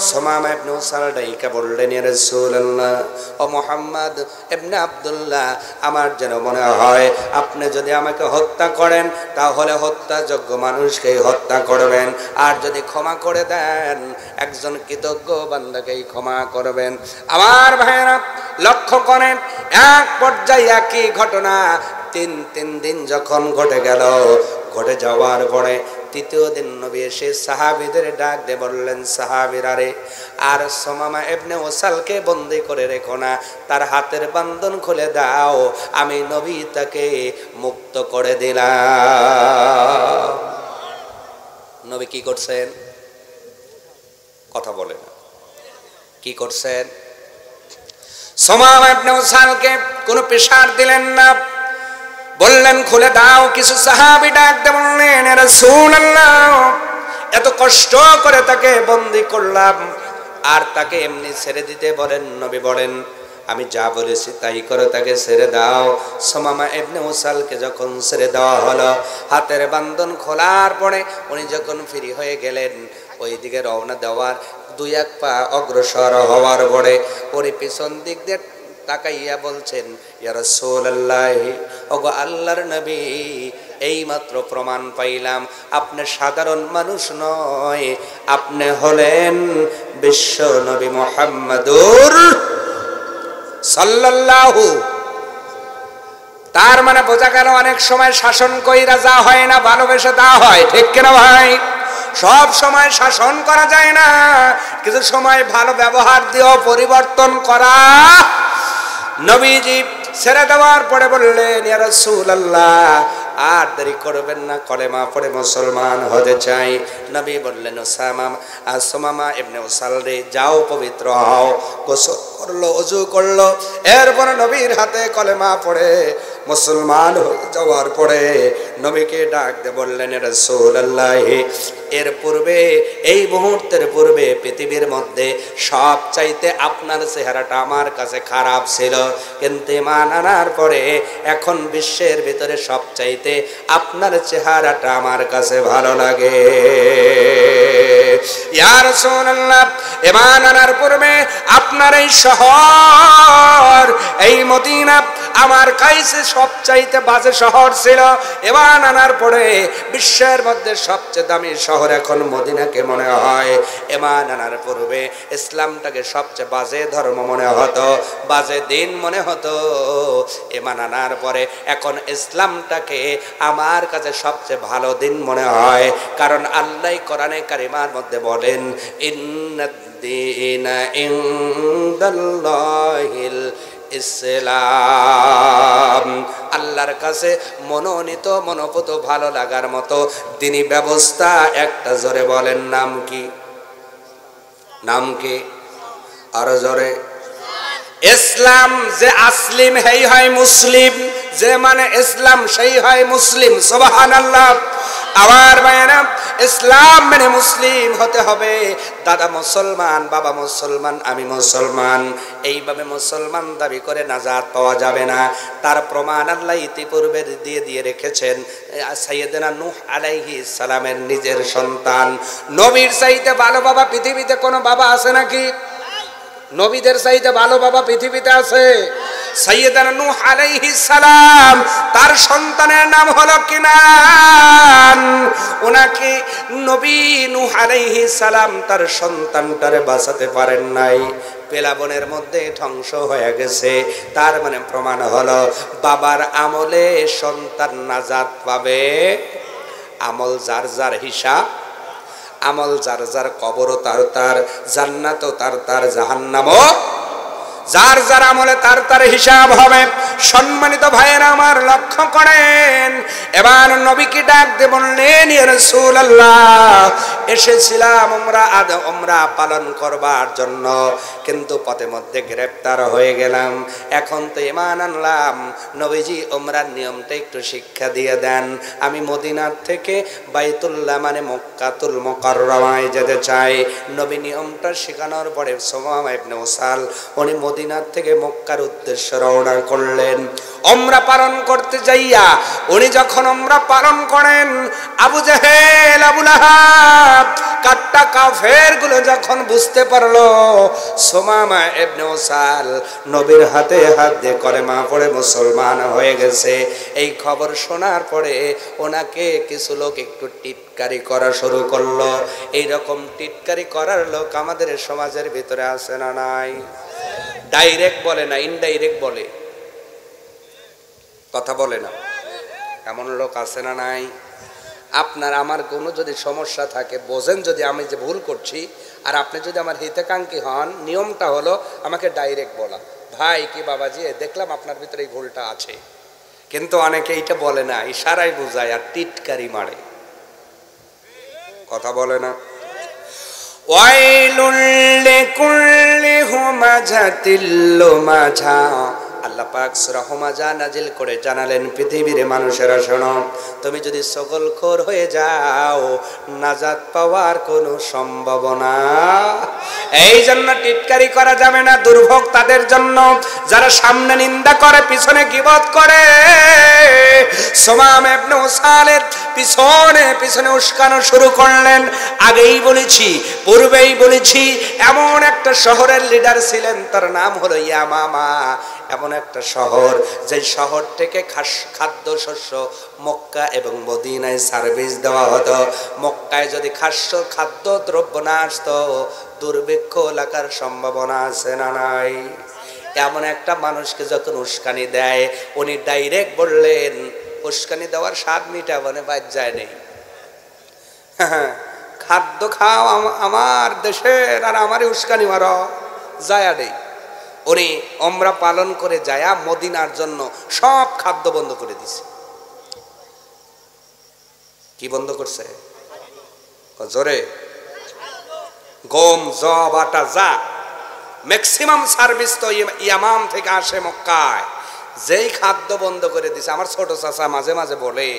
সুমামা ইবনে উসাল ডাইকা বললেন, ইয়া রাসূলুল্লাহ, ও মুহাম্মদ ইবনে আব্দুল্লাহ, আমার যেন মনে হয় আপনি যদি আমাকে হত্যা করেন তাহলে হত্যাযোগ্য মানুষকেই হত্যা করবেন, আর যদি ক্ষমা করে দেন একজন কৃতজ্ঞ বান্দাকেই ক্ষমা করবেন। আমার ভাইরা লক্ষ্য করেন, এক পর্যায়ে একই ঘটনা তিন দিন যখন ঘটে গেল, ঘটে যাওয়ার পরে তৃতীয় দিন নবী এসে সাহাবীদের ডাক দিয়ে বললেন, সাহাবীরা রে, আর সুমামা ইবনে উসালকে বন্দী করে রেখো না, তার হাতের বান্ধন খুলে দাও, আমি নবী তাকে মুক্ত করে দিলাম। নবী কি করছেন? কথা বলেন, কি করছেন? সুমামা ইবনে উসালকে কোনো প্রেসার দিলেন না, বললেন খুলে দাও। কিছু সাহাবী ডাক দিয়ে বললেন, ইয়া রাসূলুল্লাহ, এত কষ্ট করে তাকে বন্দী করলাম, আর তাকে এমনি ছেড়ে দিতে বলেন? নবী বলেন, আমি যা বলেছি তাই করে তাকে ছেড়ে দাও। সুমামা ইবনে উসালকে যখন ছেড়ে দেওয়া হলো, হাতের বান্ধন খোলার পরে উনি যখন ফ্রি হয়ে গেলেন, ওই দিকে রওনা দেওয়ার দুই এক পা অগ্রসর হওয়ার পরে ওর পিছন দিক দিয়ে তাকাইয়া বলছেন, ইয়া রাসূলুল্লাহ, ওগো আল্লাহর নবী, এই মাত্র প্রমাণ পাইলাম আপনি সাধারণ মানুষ নয়, আপনি হলেন বিশ্ব নবী মুহাম্মাদুর সাল্লাল্লাহু। তার মানে বোঝা গেল অনেক সময় শাসন কইরা যা হয় না, ভালোবেসে তা হয়। ঠিক কিনা ভাই? সব সময় শাসন করা যায় না, কিছু সময় ভালো ব্যবহার দিয়েও পরিবর্তন করা। নবীজি ছেড়ে দেওয়ার পরে বললেন, ইয়া রাসূলুল্লাহ, আর দেরি করবেন না, কলেমা পড়ে মুসলমান হতে চাই। নবী বললেন, সুমামা ইবনে উসাল রে, যাও পবিত্র হও। গোসল করলো, ওযু করলো, এরপর নবীর হাতে কলেমা পড়ে মুসলমান হয়ে যাওয়ার পরে নবীকে ডাক দিয়ে বললেন, ইয়া রাসূলুল্লাহ, এর পূর্বে, এই মুহূর্তের পূর্বে পৃথিবীর মধ্যে সব চাইতে আপনার চেহারাটা আমার কাছে খারাপ ছিল, কিন্তু ঈমান আনার পরে এখন বিশ্বের ভিতরে সব চাইতে আপনার চেহারাটা আমার কাছে ভালো লাগে। ইয়া রাসূলুল্লাহ, ঈমান আনার পূর্বে আপনার এই শহর, এই মদিনা আমার কাছে সবচাইতে বাজে শহর ছিল। ঈমান আনার পরে বিশ্বের মধ্যে সবচেয়ে দামি শহর এখন মদিনাকে মনে হয়। ঈমান আনার পূর্বে ইসলামটাকে সবচেয়ে বাজে ধর্ম মনে হতো, বাজে দিন মনে হতো। ঈমান আনার পরে এখন ইসলামটাকে আমার কাছে সবচেয়ে ভালো দিন মনে হয়, কারণ আল্লাহ কোরআনে কারিমার মধ্যে বলেন, ইন্নাদ-দীনা ইনদাল্লাহিল ইসলাম। আল্লাহর কাছে মনোনীত, মনোপুত, ভালো লাগার মতো দ্বীনি ব্যবস্থা একটা, জোরে বলেন নাম কি? নাম কি? আরো জোরে। ইসলাম। যে আসলিম হেই হয় মুসলিম, যে মানে ইসলাম সেই হয় মুসলিম। সুবহানাল্লাহ। আমার ভাইয়েরা, ইসলাম মানে মুসলিম হতে হবে। দাদা মুসলমান, বাবা মুসলমান, আমি মুসলমান, এইভাবে মুসলমান দাবি করে নাজাত পাওয়া যাবে না। তার প্রমাণ আল্লাহ ইতিপূর্বে দিয়ে রেখেছেন। সাইয়েদনা নূহ আলাইহিস সালামের নিজের সন্তান। নবীর চাইতে ভালো বাবা পৃথিবীতে কোনো বাবা আছে নাকি? নবীদের চাইতে ভালো বাবা পৃথিবীতে আছে? সাইয়েদনা নূহ আলাইহিস সালাম, তার সন্তানের নাম হলো কিনান। ওনাকে নবী নূহ আলাইহিস সালাম তার সন্তানটারে বাঁচাতে পারেন নাই, পেলাবনের মধ্যে ধ্বংস হয়ে গেছে। তার মানে প্রমাণ হলো বাবার আমলে সন্তান নাজাত পাবে। আমল যার যার হিসাব, আমল যার যার, কবরও তার তার, জান্নাতও তার তার, জাহান্নামও যার যার, আমলে তার তার হিসাব হবে। সম্মানিত ভাইয়েরা আমার, লক্ষ্য করেন, এবার নবীকে ডাক দিয়ে বললেন, ইয়া রাসূলুল্লাহ, এসেছিলাম উমরা পালন করবার জন্য, কিন্তু পথে মধ্যে গ্রেফতার হয়ে গেলাম। এখন তো ঈমান আনলাম, নবীজি উমরার নিয়মটা একটু শিক্ষা দিয়ে দেন। আমি মদিনার থেকে বাইতুল্লাহ মানে মক্কাতুল মুকাররমায় যেতে চাই। নবী নিয়মটা শেখানোর পরে সুমামা ইবনে উসাল উনি মদিনার থেকে মক্কার উদ্দেশ্যে রওনা করলেন। উমরা পালন করতে যাইয়া উনি যখন উমরা পালন করেন, আবু জেহেল, আবু লাহাব, কাট্টা কাফের গুলো যখন বুঝতে পারলো সুমামা ইবনে উসাল নবীর হাতে হাত দিয়ে কলেমা পড়ে মুসলমান হয়ে গেছে, এই খবর শোনার পরে ওনাকে কিছু লোক একটু টিটকারি করা শুরু করলো। এইরকম টিটকারি করার লোক আমাদের সমাজের ভিতরে আছে না নাই? ডাইরেক্ট বলে না, ইনডাইরেক্ট বলে, কথা বলে না, এমন লোক আছে না নাই? আপনার আমার কোনো যদি সমস্যা থাকে, বোঝেন যদি আমি যে ভুল করছি, আর আপনি যদি আমার হিতাকাঙ্ক্ষী হন, নিয়মটা হলো আমাকে ডাইরেক্ট বলা, ভাই কি বাবাজি দেখলাম আপনার ভিতরে এই ভুলটা আছে। কিন্তু অনেকে এইটা বলে না, ইশারায় বোঝায় আর টিটকারি মারে, কথা বলে না। ওয়াইলুল লিকুল্লি হুমাজাতিল লুমাজা, আল্লাহ পাক সূরা হুমাজা নাজিল করে জানালেন, পৃথিবীর মানুষেরা শোনো, তুমি যদি সকলখোর হয়ে যাও নাজাত পাওয়ার কোনো সম্ভাবনা। এই জন্য টিটকারি করা যাবে না। দুর্ভোগ তাদের জন্য যারা সামনে নিন্দা করে পিছনে গীবত করে। সুমামা ইবনে উসালের পিছনে পিছনে উস্কানো শুরু করলেন। আগেই বলেছি, পূর্বেই বলেছি, এমন একটা শহরের লিডার ছিলেন, তার নাম হলো ইয়ামামা। এমন একটা শহর, যে শহর থেকে খাদ্য শস্য মক্কা এবং মদিনায় সার্ভিস দেওয়া হতো। মক্কায় যদি খাদ্য দ্রব্য না আসতো, দুর্ভিক্ষ লাগার সম্ভাবনা আছে না নাই? এমন একটা মানুষকে যখন উস্কানি দেয়, উনি ডাইরেক্ট বললেন, উস্কানি দেওয়ার স্বাদ মিটা মানে বাদ যায় নেই। খাদ্য খাও আমার দেশের, আর আমারই উস্কানি মারো, যায়া নেই। উনি উমরা পালন করে যায়া মদিনার জন্য সব খাদ্য বন্ধ করে দিছে। কি বন্ধ করছে? জোরে, গম, জব, আটা, যা ম্যাক্সিমাম সার্ভিস তো ইয়ামাম থেকে আসে মক্কায়, যেই খাদ্য বন্ধ করে দিছে। আমার ছোট চাচা মাঝে মাঝে বলে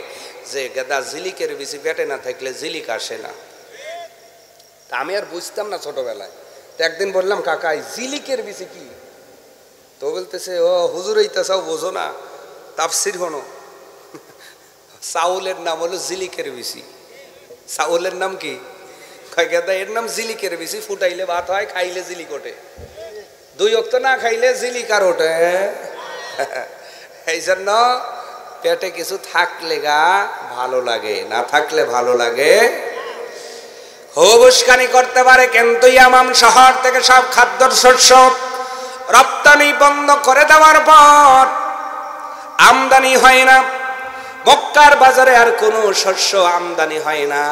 যে গেদা জিলিকের বেশি পেটে না থাকলে জিলিক আসে না। তা আমি আর বুঝতাম না ছোটবেলায়। তো একদিন বললাম, কাকা জিলিকের বেশি কি? তো বলতেছে, ও হুজুর এইটাও বোঝো না, তাফসির হনো। চাউলের নাম হলো জিলিকের বেশি। চাউলের নাম কি? গেদা এর নাম জিলিকের বেশি। ফুটাইলে ভাত হয়, খাইলে জিলিক ওঠে। 2 ওয়াক্ত না খাইলে জিলিক আর ওঠে। এই জন্য পেটে কিছু থাকলে গা ভালো লাগে, না থাকলে ভালো লাগে। খুব উস্কানি করতে পারে, কিন্তু ইয়ামাম শহর থেকে সব খাদ্যর শস্য রপ্তানি বন্ধ করে দেওয়ার পর আমদানি হয় না। মক্কার বাজারে আর কোনো শস্য আমদানি হয় না,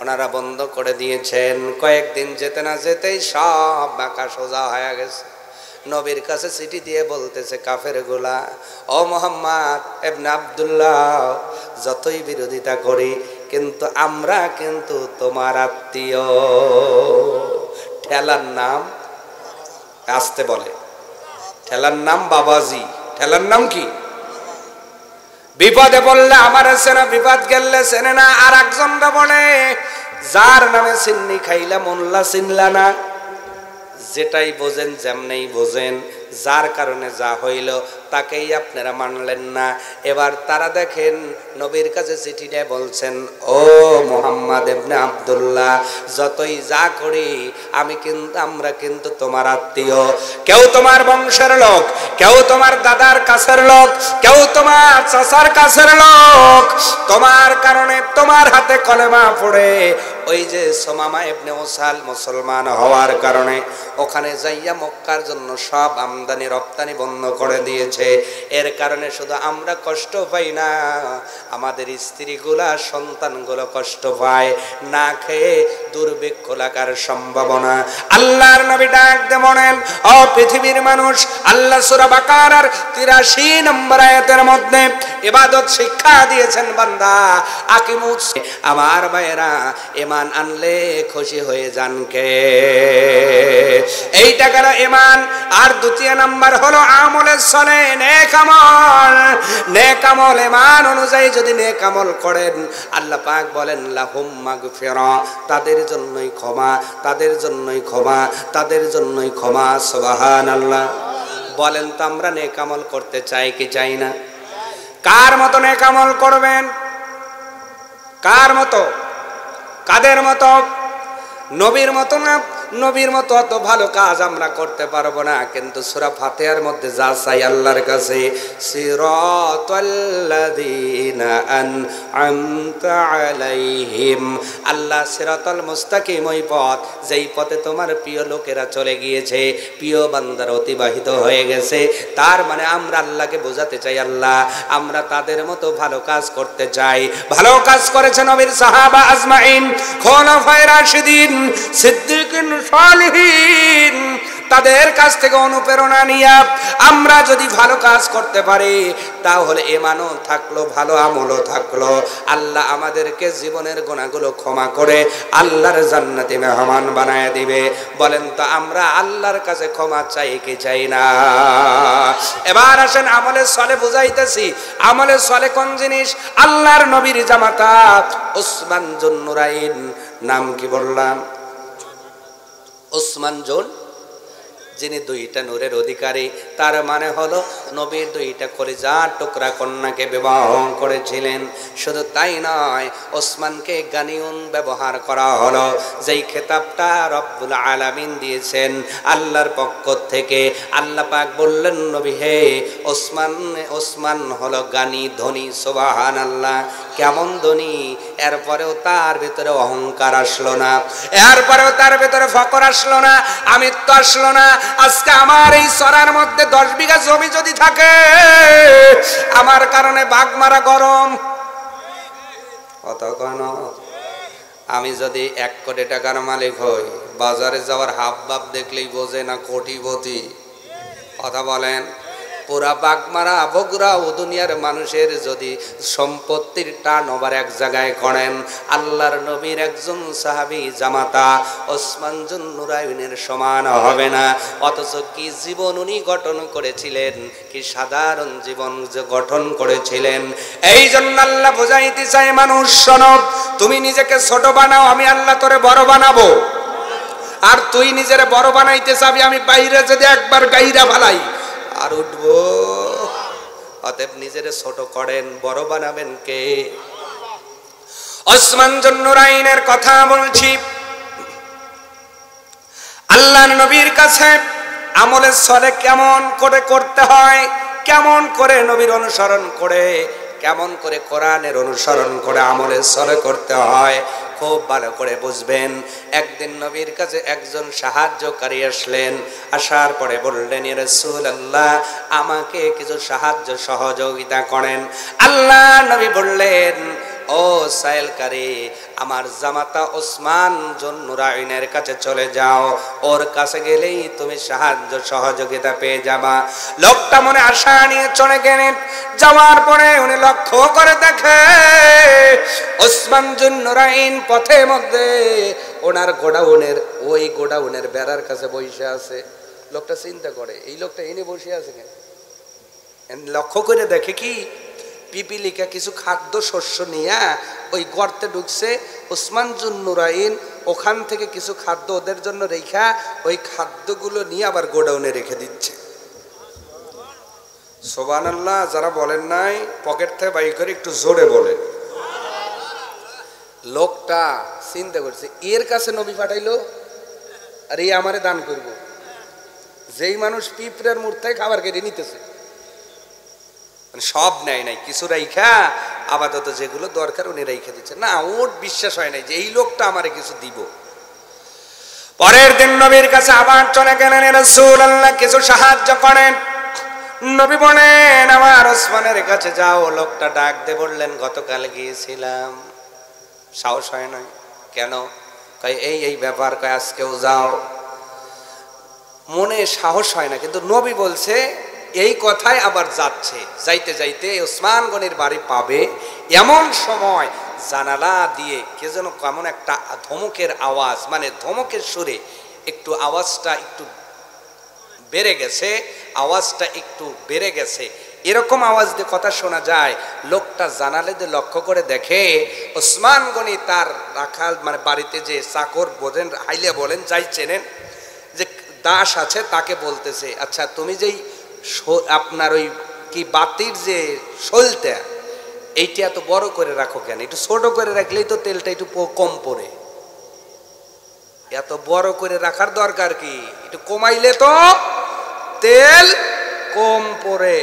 ওনারা বন্ধ করে দিয়েছেন। কয়েকদিন যেতে না যেতেই সব বাঁকা সোজা হয়ে গেছে। নবীর কাছে চিঠি দিয়ে বলতেছে কাফের গোলা, ও মুহাম্মদ ইবনে আব্দুল্লাহ, যতই বিরোধিতা করি কিন্তু আমরা কিন্তু তোমার আত্মীয়। ঠেলার নাম, আসতে বলে, ঠেলার নাম বাবাজি। ঠেলার নাম কি? বিপদে বললে আমার চেনা, বিপদ গেলে চেনে না। আর একজনরা বলে, যার নামে চিন্নি খাইলা মোল্লা চিনলা না। যেটাই বোঝেন যেমনেই বোঝেন, যার কারণে যা হইল তাকেই আপনারা মানলেন না। এবার তারা দেখেন নবীর কাছে চিঠি নিয়ে বলছেন, ও মুহাম্মদ ইবনে আব্দুল্লাহ, যতই যা করি আমরা কিন্তু তোমার আত্মীয়। কেউ তোমার বংশের লোক, কেউ তোমার দাদার কাছের লোক, কেউ তোমার চাচার কাছের লোক। তোমার কারণে, তোমার হাতে কলেমা পড়ে ওই যে সুমামা ইবনে উসাল মুসলমান হওয়ার কারণে ওখানে যাইয়া মক্কার জন্য সব আমদানি রপ্তানি বন্ধ করে দিয়েছে। এর কারণে শুধু আমরা কষ্ট পাই না, আমাদের স্ত্রীগুলা সন্তানগুলো কষ্ট পায়, না খেয়ে দুর্ভিক্ষ লাগার সম্ভাবনা। আল্লাহর নবী ডাক দিয়ে বলেন, ও পৃথিবীর মানুষ, আল্লাহ সূরা বাকারার 83 নম্বর আয়াতের মধ্যে ইবাদত শিক্ষা দিয়েছেন, বান্দা আকিমুস। আমার ভাইয়েরা, ইমান আনলে খুশি হয়ে যান কে? এইটা গেল ইমান। আর দ্বিতীয় নাম্বার হলো আমলে সলে, নেক আমল। নেক আমল ইমান অনুযায়ী যদি নেক আমল করেন, আল্লাহ পাক বলেন লাহুম মাগফিরা, তাদের জন্যই ক্ষমা, তাদের জন্যই ক্ষমা, তাদের জন্যই ক্ষমা। সুবহানাল্লাহ। বলেন তো আমরা নেক আমল করতে চাই কি চাই না? কার মতো নেক আমল করবেন? কার মতো? কাদের মতো? নবীর মতো না? নবীর মতো অত ভালো কাজ আমরা করতে পারবো না, কিন্তু সূরা ফাতিহার মধ্যে যা চাই আল্লাহর কাছে, সিরাতাল্লাযীনা আন'আমতা আলাইহিম, আল্লাহ সিরাতাল মুস্তাকিম, ওই পথ যেই পথে তোমার প্রিয় লোকেরা চলে গিয়েছে, প্রিয় বান্দারা অতিবাহিত হয়ে গেছে। তার মানে আমরা আল্লাহকে বোঝাতে চাই, আল্লাহ আমরা তাদের মতো ভালো কাজ করতে চাই। ভালো কাজ করেছে নবীর সাহাবা আজমাইন, খোলাফায়ে রাশিদিন, সিদ্দিকিন, সালিহিন, তাদের কাছ থেকে অনুপ্রেরণা নিয়ে আমরা যদি ভালো কাজ করতে পারি, তাহলে ঈমানও থাকলো, ভালো আমলও থাকলো। আল্লাহ আমাদেরকে জীবনের গুনাহগুলো ক্ষমা করে আল্লাহর জান্নাতে মেহমান বানায় দিবে। বলেন তো আমরা আল্লাহর কাছে ক্ষমা চাই কি চাই না? এবার আসেন আমলে সলে বুঝাইতেছি। আমলে সলে কোন জিনিস? আল্লাহর নবীর জামাতা উসমান জুন নুরাইন, নাম কি বললাম? উসমান জুন, যিনি দুইটা নূরের অধিকারী। তার মানে হলো নবীর দুইটা কলিজার টুকরা কন্যাকে বিবাহ করেছিলেন। শুধু তাই নয়, ওসমানকে গানিউন ব্যবহার করা হলো, যেই খেতাবটা রব্বুল আলামিন দিয়েছেন আল্লাহর পক্ষ থেকে। আল্লাহ পাক বললেন নবী হে ওসমান হলো গানি, ধনী। সুবহানাল্লাহ। কেমন ধনী? এরপরেও তার ভিতরে অহংকার আসলো না, এরপরেও তার ভিতরে ফকর আসলো না, আমিত্ব আসলো না। আজকে আমার এই সরার মধ্যে 10 বিঘা জমি যদি থাকে, আমার কারণে বাঘ মারা গরম কত কেন? আমি যদি 1 কোটি টাকার মালিক হই, বাজারে যাওয়ার হাব ভাব দেখলেই বোঝে না কোটিপতি। কথা বলেন। পুরা বাগমারা বগুড়া ও দুনিয়ার মানুষের যদি সম্পত্তির টার্ন ওভার এক জায়গায় করেন, আল্লাহর নবীর একজন সাহাবী জামাতা ওসমান জুন নুরাইনের সমান হবে না। অথচ কি জীবন উনি গঠন করেছিলেন, কি সাধারণ জীবন যে গঠন করেছিলেন। এই জন্য আল্লাহ বোঝাইতে চাই, মানুষ শোনো, তুমি নিজেকে ছোট বানাও, আমি আল্লাহ তোরে বড় বানাবো। আর তুই নিজের বড় বানাইতে চাবি, আমি বাইরে যদি একবার গাইরা ফালাই আর উঠবো। অতএব নিজের ছোট করেন, বড় বানাবেন কে? ওসমান জুন নুরাইনের কথা বলছি। আল্লাহর নবীর কাছে আমলে সলে কেমন করে করতে হয়, কেমন করে নবীর অনুসরণ করে, কেমন করে কোরআনের অনুসরণ করে আমলে সলে করতে হয়, খুব ভালো করে বুঝবেন। একদিন নবীর কাছে একজন সাহায্যকারী আসলেন। আসার পরে বললেন, ইয়া রাসূলুল্লাহ, আমাকে কিছু সাহায্য সহযোগিতা করেন। আল্লাহ নবী বললেন, ও সাইলকারী, আমার জামাতা ওসমান জুন নুরাইনের কাছে চলে যাও, ওর কাছে গেলেই তুমি সাহায্য সহযোগিতা পেয়ে যাবা। লোকটা মনে আশা নিয়ে চলে গেলেন। যাওয়ার পরে উনি লক্ষ্য করে দেখে ওসমান জুন নুরাইন পথের মধ্যে ওনার গোডাউনের, ওই গোডাউনের বেড়ার কাছে বসে আছে। লোকটা চিন্তা করে, এই লোকটা এনে বসে আছে কেন? লক্ষ্য করে দেখে কি পিপিলিকা কিছু খাদ্য শস্য নিয়ে ওই গর্তে ঢুকছে। ওসমান জুন নুরাইন ওখান থেকে কিছু খাদ্য ওদের জন্য রেখা, ওই খাদ্যগুলো নিয়ে আবার গোডাউনে রেখে দিচ্ছে। সুবহানাল্লাহ। যারা বলেন নাই পকেট থেকে বাইর করে একটু জোরে বলেন। লোকটা চিন্তা করছে, এর কাছে নবী পাঠাইলো আর এই আমারে দান করব। যেই মানুষ পিঁপড়ের মূর্তায় খাবার কেটে নিতেছে, সব নেয় নাই, কিছু রাইখা আপাতত যেগুলো দরকার উনি রাইখা দিচ্ছে। না, ওর বিশ্বাস হয় নাই যে এই লোকটা আমারে কিছু দিব। পরের দিন নবীর কাছে আবার চলে গেলেন, রাসূলুল্লাহ কিছু সাহায্য করেন। নবী বলেন, আমার ওসমানের কাছে যাও। লোকটা ডাক দিয়ে বললেন, গতকাল গিয়েছিলাম, সাহস হয় নাই কেন? কয় এই ব্যাপার, কয় আজকেও যাও। মনে সাহস হয় না, কিন্তু নবী বলছে এই কথায় আবার যাচ্ছে, যাইতে যাইতে ওসমান গনির বাড়ি পাবে এমন সময় জানালা দিয়ে কে যেন কেমন একটা ধমকের আওয়াজ, মানে ধমকের সুরে একটু আওয়াজটা একটু বেড়ে গেছে, আওয়াজটা একটু বেড়ে গেছে, এরকম আওয়াজ দিয়ে কথা শোনা যায়। লোকটা জানালে দিয়ে লক্ষ্য করে দেখে ওসমান গনি তার রাখাল মানে বাড়িতে যে চাকর বোঝেন হাইলে বলেন যাই চেনেন যে দাস আছে তাকে বলতেছে, আচ্ছা তুমি যেই আপনার ওই কি বাতির যে শোলটা এইটা এত বড় করে রাখো কেন? একটু ছোট করে রাখলেই তো তেলটা একটু কম পড়ে, এত বড় করে রাখার দরকার কি? একটু কমাইলে তো তেল কম পড়ে।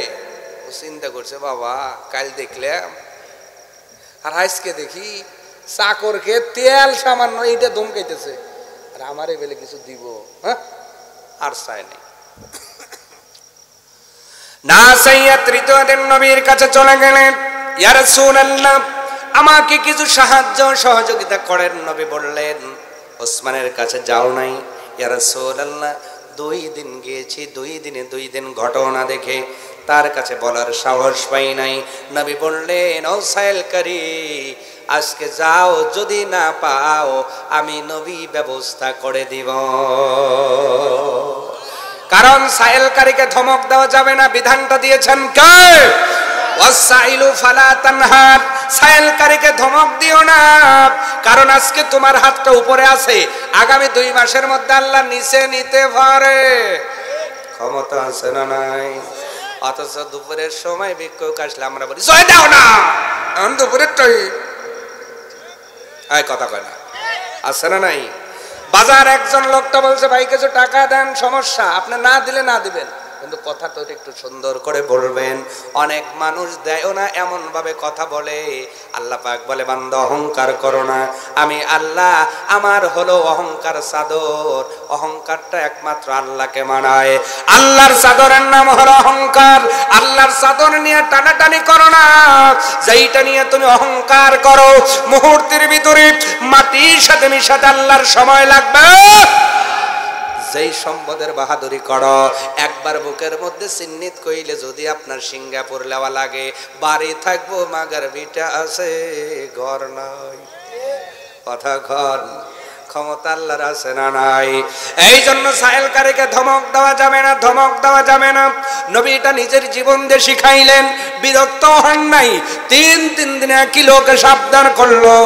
চিন্তা করছে বাবা কাল দেখলাম আর আজকে দেখি চাকরকে তেল সামান্য এইটা ধমকাইতেছে, আর আমারে বেলে কিছু দিব, হ্যাঁ আর চাই নেই না চাইয়া তৃতীয় দিন নবীর কাছে চলে গেলেন, ইয়া রাসূলুল্লাহ আমাকে কিছু সাহায্য সহযোগিতা করেন। নবী বললেন ওসমানের কাছে যাও নাই? ইয়া রাসূলুল্লাহ 2 দিন গিয়েছি, 2 দিনে 2 দিন ঘটনা দেখে তার কাছে বলার সাহস পাই নাই। নবী বললেন ও সাইলকারী আজকে যাও, যদি না পাও আমি নবী ব্যবস্থা করে দিব। কারণ সাইলকারীকে ধমক দেওয়া যাবে না, বিধানটা দিয়েছেন কে? ওয়াসাইলু ফালা তানহার, সাইলকারীকে ধমক দিও না, কারণ আজকে তোমার হাতটা উপরে আছে, আগামী 2 মাসের মধ্যে আল্লাহ নিচে নিতে পারে, ক্ষমতা আছে না নাই? অথচ দুপুরের সময় ভিক্ষুক আসলে আমরা বলি জয় দাও না, এখন দুপুরের টাইম, এই কথা কয় না, আছে না নাই? বাজার একজন লোকটা বলছে ভাই কিছু টাকা দেন, সমস্যা, আপনি না দিলে না দিবেন, কিন্তু কথাটা একটু সুন্দর করে বলবেন। অনেক মানুষ দেয়ও না, এমন ভাবে কথা বলে। আল্লাহ পাক বলে বান্দা অহংকার করো না, আমি আল্লাহ আমার হলো অহংকার চাদর, অহংকারটা একমাত্র আল্লাহকে মানায়, আল্লাহর চাদরের নাম হলো অহংকার। আল্লাহর চাদর নিয়ে টানাটানি করো না, যেইটা নিয়ে তুমি অহংকার করো মুহূর্তের ভিতরে মাটির সাথে মিশাতে আল্লাহর সময় লাগবে। যেই সম্পদের বাহাদুরি করো একবার বুকের মধ্যে চিহ্নিত কইলে যদি আপনার সিঙ্গাপুর লেওয়া লাগে, বাড়ি থাকবো মাগার বিটা আছে ঘর নাই, কথা ঘর, ক্ষমতা আল্লাহর আছে না নাই? এই জন্য সাইলকারীকে ধমক দেওয়া যাবে না, ধমক দেওয়া যাবে না। নবী এটা নিজের জীবন দিয়ে শিখাইলেন, বিরক্ত হন নাই। 3 দিনে একই লোকে সাবধান করলো।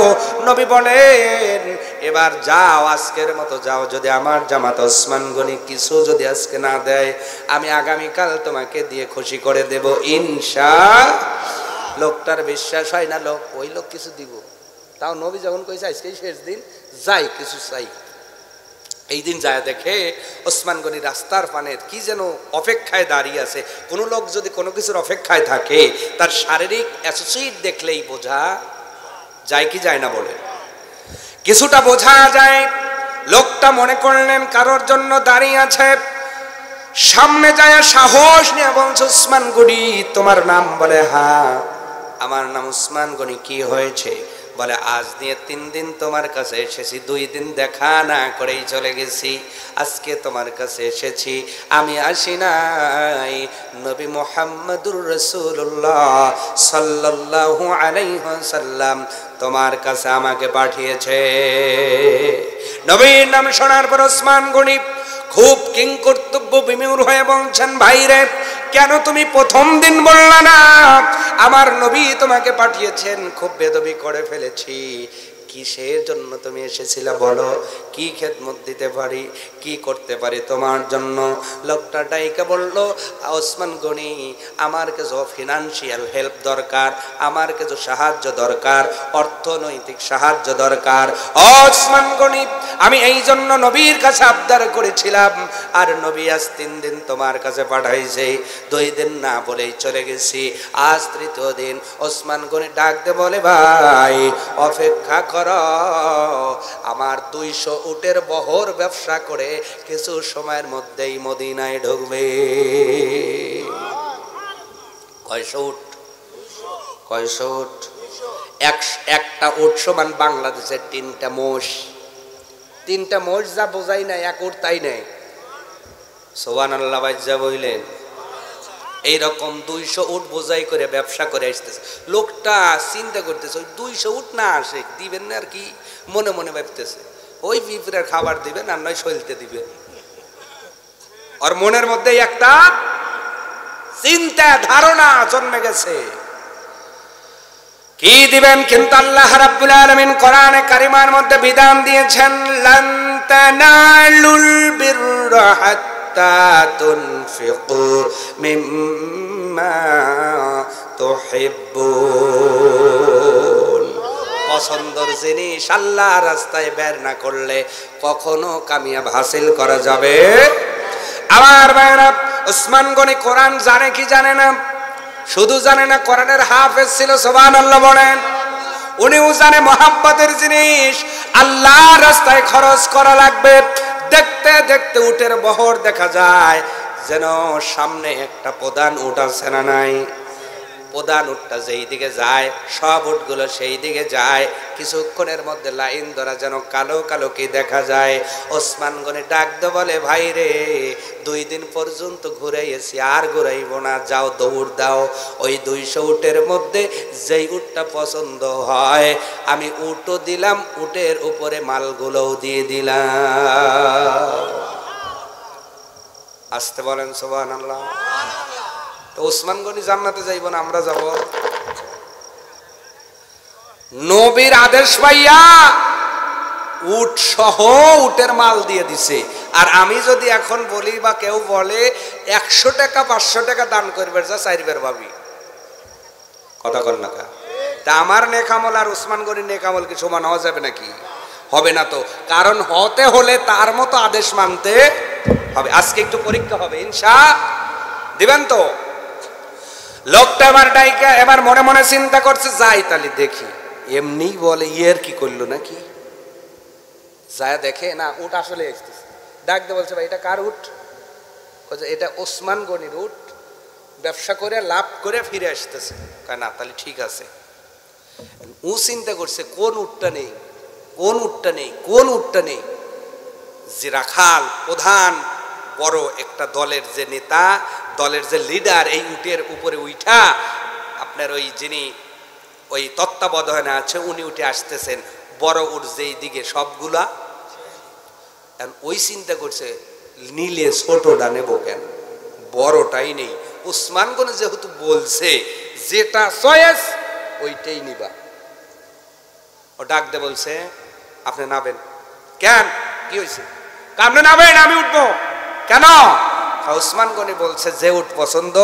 নবী বলেন এবার যাও, আজকের মতো যাও, যদি আমার জামাত ওসমান গনি কিছু যদি আজকে না দেয় আমি আগামীকাল তোমাকে দিয়ে খুশি করে দেব ইনশাআল্লাহ। লোকটার বিশ্বাস হয় না, ওই লোক কিছু দিব, তাও নবী যখন কইছে আজকেই শেষ দিন, যাই কিছু চাই। এই দিন যায় দেখে ওসমান গনি রাস্তার পানের কি যেন অপেক্ষায় দাঁড়িয়ে আছে। কোনো লোক যদি কোনো কিছুর অপেক্ষায় থাকে তার শারীরিক অ্যাসোসিয়েট দেখলেই বোঝা যায় কি যায় না? বলে কিছুটা বোঝা যায়। লোকটা মনে করলেন কারোর জন্য দাঁড়িয়ে আছে, সামনে যায় সাহস নিয়ে বলছে ওসমান গনি তোমার নাম? বলে হ্যাঁ আমার নাম ওসমান গনি। কি হয়েছে? বলে আজ নিয়ে 3 দিন তোমার কাছে এসেছি, 2 দিন দেখা না করেই চলে গেছি, আজকে তোমার কাছে এসেছি। আমি আসি নাই, নবী মুহাম্মদুর রাসূলুল্লাহ সাল্লাল্লাহু আলাইহি ওয়াসাল্লাম তোমার কাছে আমাকে পাঠিয়েছে। নবীর নাম শোনার পর ওসমান গনি খুব কিংকর্তব্য বিমূঢ় হয়ে বলছেন ভাইরে কেন তুমি প্রথম দিন বললা না আমার নবী তোমাকে পাঠিয়েছেন? খুব বেদবি করে ফেলেছি। কিসের জন্য তুমি এসেছিলে বলো, কি খেদমত দিতে পারি, কি করতে পারি তোমার জন্য? লোকটা ডাইকে বলল ওসমান গনি আমার কিছু ফিনান্সিয়াল হেল্প দরকার, আমার কিছু সাহায্য দরকার, অর্থনৈতিক সাহায্য দরকার। ওসমান গনি আমি এই জন্য নবীর কাছে আবদার করেছিলাম, আর নবী আজ 3 দিন তোমার কাছে পাঠাইছে, 2 দিন না বলেই চলে গেছি, আজ 3য় দিন। ওসমান গনি ডাক দে বলে ভাই অপেক্ষা কর, আমার 200 উটের বহর ব্যবসা করে কিছু সময়ের মধ্যেই মদিনায় ঢুকবে। কয়শো উট? কয়শো উট? একটা উট সমান বাংলাদেশের 3টা মোষ। 3টা মোষ যা বোঝাই নাই, 1 উট তাই নাই। সুবহানাল্লাহ বাইজা বইলেন এইরকম 200 উট বোঝাই করে ব্যবসা করে আসতেছে। লোকটা চিন্তা করতেছে ওই 200 উট না আসে দিবেন না আর কি, মনে মনে ভাবতেছে ওই পিঁপড়ার খাবার দিবেন আর নয় সইলতে দিবেন। আর মনের মধ্যে একটা চিন্তা ধারণা জন্মে গেছে কি দিবেন। কিন্তু আল্লাহ রাব্বুল আলামিন কোরআনে কারিমার মধ্যে বিধান দিয়েছেন, লান তানালুল বিররা হাত্তা তুনফিকু মিম্মা তুহিব্বুন। পছন্দের জিনিস আল্লাহর রাস্তায় বের না করলে কখনো কামিয়াব হাসিল করা যাবে। আমার ভাইরা, ওসমান গনি কোরআন জানে কি জানে না? শুধু জানে না, কোরআনের হাফেজ ছিল, সুবহানাল্লাহ বলেন। উনিও জানে মহাব্বতের জিনিস আল্লাহর রাস্তায় খরচ করা লাগবে। দেখতে দেখতে উটের বহর দেখা যায়, যেন সামনে একটা প্রধান উট আছে না নাই? প্রধান উটটা যেই দিকে যায় সব উটগুলো সেই দিকে যায়। কিছুক্ষণের মধ্যে লাইন ধরা যেন কালো কালো কি দেখা যায়। ওসমান গনি ডাক দে বলে, ভাই রে 2 দিন পর্যন্ত ঘুরাইয়েছি, আর ঘুরাইব না, যাও দৌড় দাও। ওই 200 উটের মধ্যে যেই উটটা পছন্দ হয় আমি উটও দিলাম, উটের উপরে মালগুলোও দিয়ে দিলাম। আসতে বলেন সুবহানাল্লাহ। তো ওসমান গনি জান্নাতে যাইব না, আমরা যাব? নবীর আদেশ পাইয়া উট সহ উটের মাল দিয়ে দিছে। আর আমি যদি এখন বলি বা কেউ বলে 100 টাকা 500 টাকা দান করবে, যা চাইবার ভাবি কথা কর না কা। তা আমার নেকামল আর ওসমান গনির নেকামল কি সমান হওয়া যাবে নাকি? হবে না তো। কারণ হতে হলে তার মতো আদেশ মানতে হবে। আজকে একটু পরীক্ষা হবে, ইনশাআল্লাহ দিবেন তো? লোকটা এবার ডাইকা এবার মনে মনে চিন্তা করছে, যাই তাহলে দেখি। এমনি বলে ইয়ের কি করলো নাকি, যায় দেখে না উট আসলে আসতেছে। ডাক দিয়ে বলছে, ভাই এটা কার উট? এটা ওসমান গনির উট, ব্যবসা করে লাভ করে ফিরে আসতেছে। না তাহলে ঠিক আছে। ও চিন্তা করছে কোন উটটা নেই, কোন উটটা নেই, কোন উটটা নেই। যে রাখাল প্রধান বড় একটা দলের যে নেতা, দলের যে লিডার, এই উটের উপরে উঠা আপনার ওই যিনি ওই তত্ত্বাবধানে আছে উনি উঠে আসতেছেন। বড় উট যেই দিকে সবগুলা, ওই চিন্তা করছে নিলে ছোটটা নেব কেন, বড়টাই নেই। ওসমান গনি যেহেতু বলছে যেটা চয়েস ওইটাই নিবা। ও ডাক দে বলছে, আপনি নাবেন কেন? কি হয়েছে? আপনি নাবেন, আমি উঠবো কেন? ওসমান গনি বলছে যে উট পছন্দ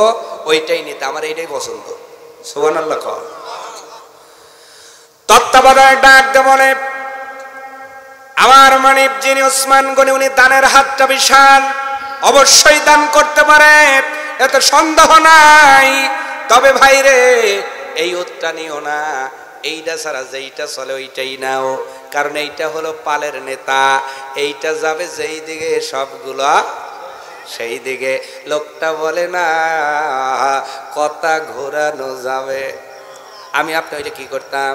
ওইটাই নিতে, আমার এইটাই পছন্দ। সুবহানাল্লাহ কর। তত্ত্বাবধায়ক ডাক দে বলে, আমার মানে যিনি ওসমান গনি উনি দানের হাতটা বিশাল, অবশ্যই দান করতে পারে, এতে সন্দেহ নাই। তবে ভাই রে এই উটটা নিও না, এইটা ছাড়া যেইটা চলে ওইটাই নাও। কারণ এইটা হলো পালের নেতা, এইটা যাবে যেই দিকে সবগুলা সেই দিকে। লোকটা বলে না কথা ঘোরানো যাবে। আমি আপনি ওইটা কি করতাম?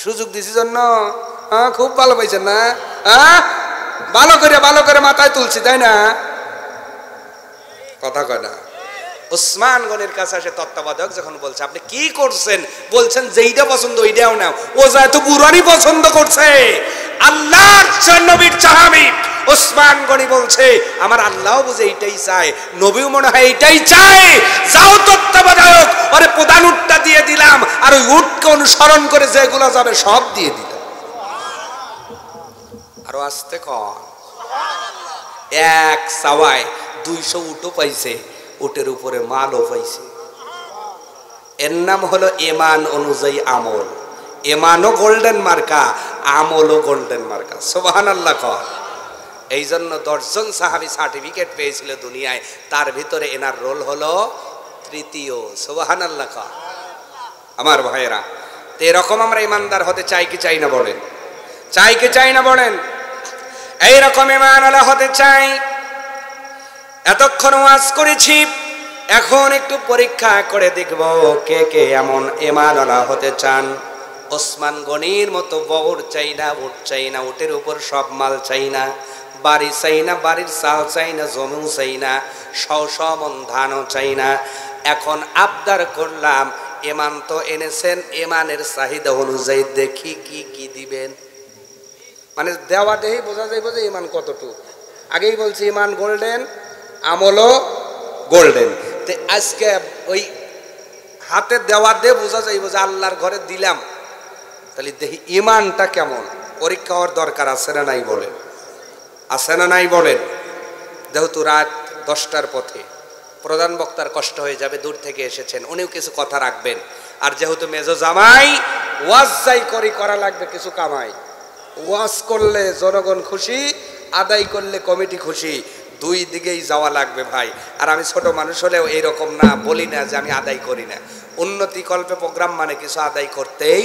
সুযোগ দিছি জন্য খুব ভালো পাইছেন না? ভালো করে মাথায় তুলছি, তাই না? কথা কয় না। ওসমান গনির কাছে আসে তত্ত্বাবধায়ক যখন বলছে আপনি কি করছেন, বলছেন যেইটা পছন্দ ওইটাও নাও। ও যা তো বুড়ানি পছন্দ করছে, আল্লাহর নবীর চাহাবি ওসমান গনি বলছে আমার আল্লাহ বুঝে এইটাই চায়, নবীও মনে হয় এইটাই চায়। যাও তত্ত্বাবধায়ক, আরে প্রধান উটটা দিয়ে দিলাম, আর ওই উটকে অনুসরণ করে যেগুলো যাবে সব দিয়ে দিলাম। আরো আসতে কর। এক সাওয়ায় 200 উটও পাইছে, উটের উপরে মালও পাইছে। এর নাম হলো ইমান অনুযায়ী আমল। ইমানও গোল্ডেন মার্কা, আমলও গোল্ডেন মার্কা। সুবহানাল্লাহ কর। এই জন্য 10 জন সাহাবী সার্টিফিকেট পেয়েছিল দুনিয়ায়, তার ভিতরে এনার রোল হলো তৃতীয়। সুবহানাল্লাহ কর। আমার ভাইয়েরা, তো এরকম আমরা ইমানদার হতে চাই কি চাই না বলেন? চাই কি চাই না বলেন? এইরকম ইমানওয়ালা হতে চাই। এতক্ষণ ওয়াজ করেছি, এখন একটু পরীক্ষা করে দেখব কে কে এমন ইমানওয়ালা হতে চান। ওসমান গনির মতো বহর চাই না, উট চাই না, উটের উপর সব মাল চাই না, বাড়ি চাই না, বাড়ির চাল চাই না, জমিও চাই না, সমন ধানও চাই না। এখন আবদার করলাম, ইমান তো এনেছেন, ইমানের চাহিদা অনুযায়ী দেখি কি কি দিবেন। মানে দেওয়া দেহি বোঝা যাইব যে ইমান কতটুকু। আগেই বলছি ইমান গোল্ডেন, আমলও গোল্ডেন। তো আজকে ওই হাতে দেওয়া দিয়ে বোঝা যাইব যে আল্লাহর ঘরে দিলাম, তাহলে দেখি ইমানটা কেমন। পরীক্ষা হওয়ার দরকার আছে না নাই বলেন? আছে না নাই বলেন? যেহেতু রাত 10টার পথে, প্রধান বক্তার কষ্ট হয়ে যাবে, দূর থেকে এসেছেন, উনিও কিছু কথা রাখবেন। আর যেহেতু মেজো জামাই, ওয়াজ যাই করা লাগবে কিছু কামাই। ওয়াজ করলে জনগণ খুশি, আদায় করলে কমিটি খুশি, দুই দিকেই যাওয়া লাগবে ভাই। আর আমি ছোট মানুষ হলেও এইরকম না, বলি না যে আমি আদায় করি না। উন্নতি কল্পে প্রোগ্রাম মানে কিছু আদায় করতেই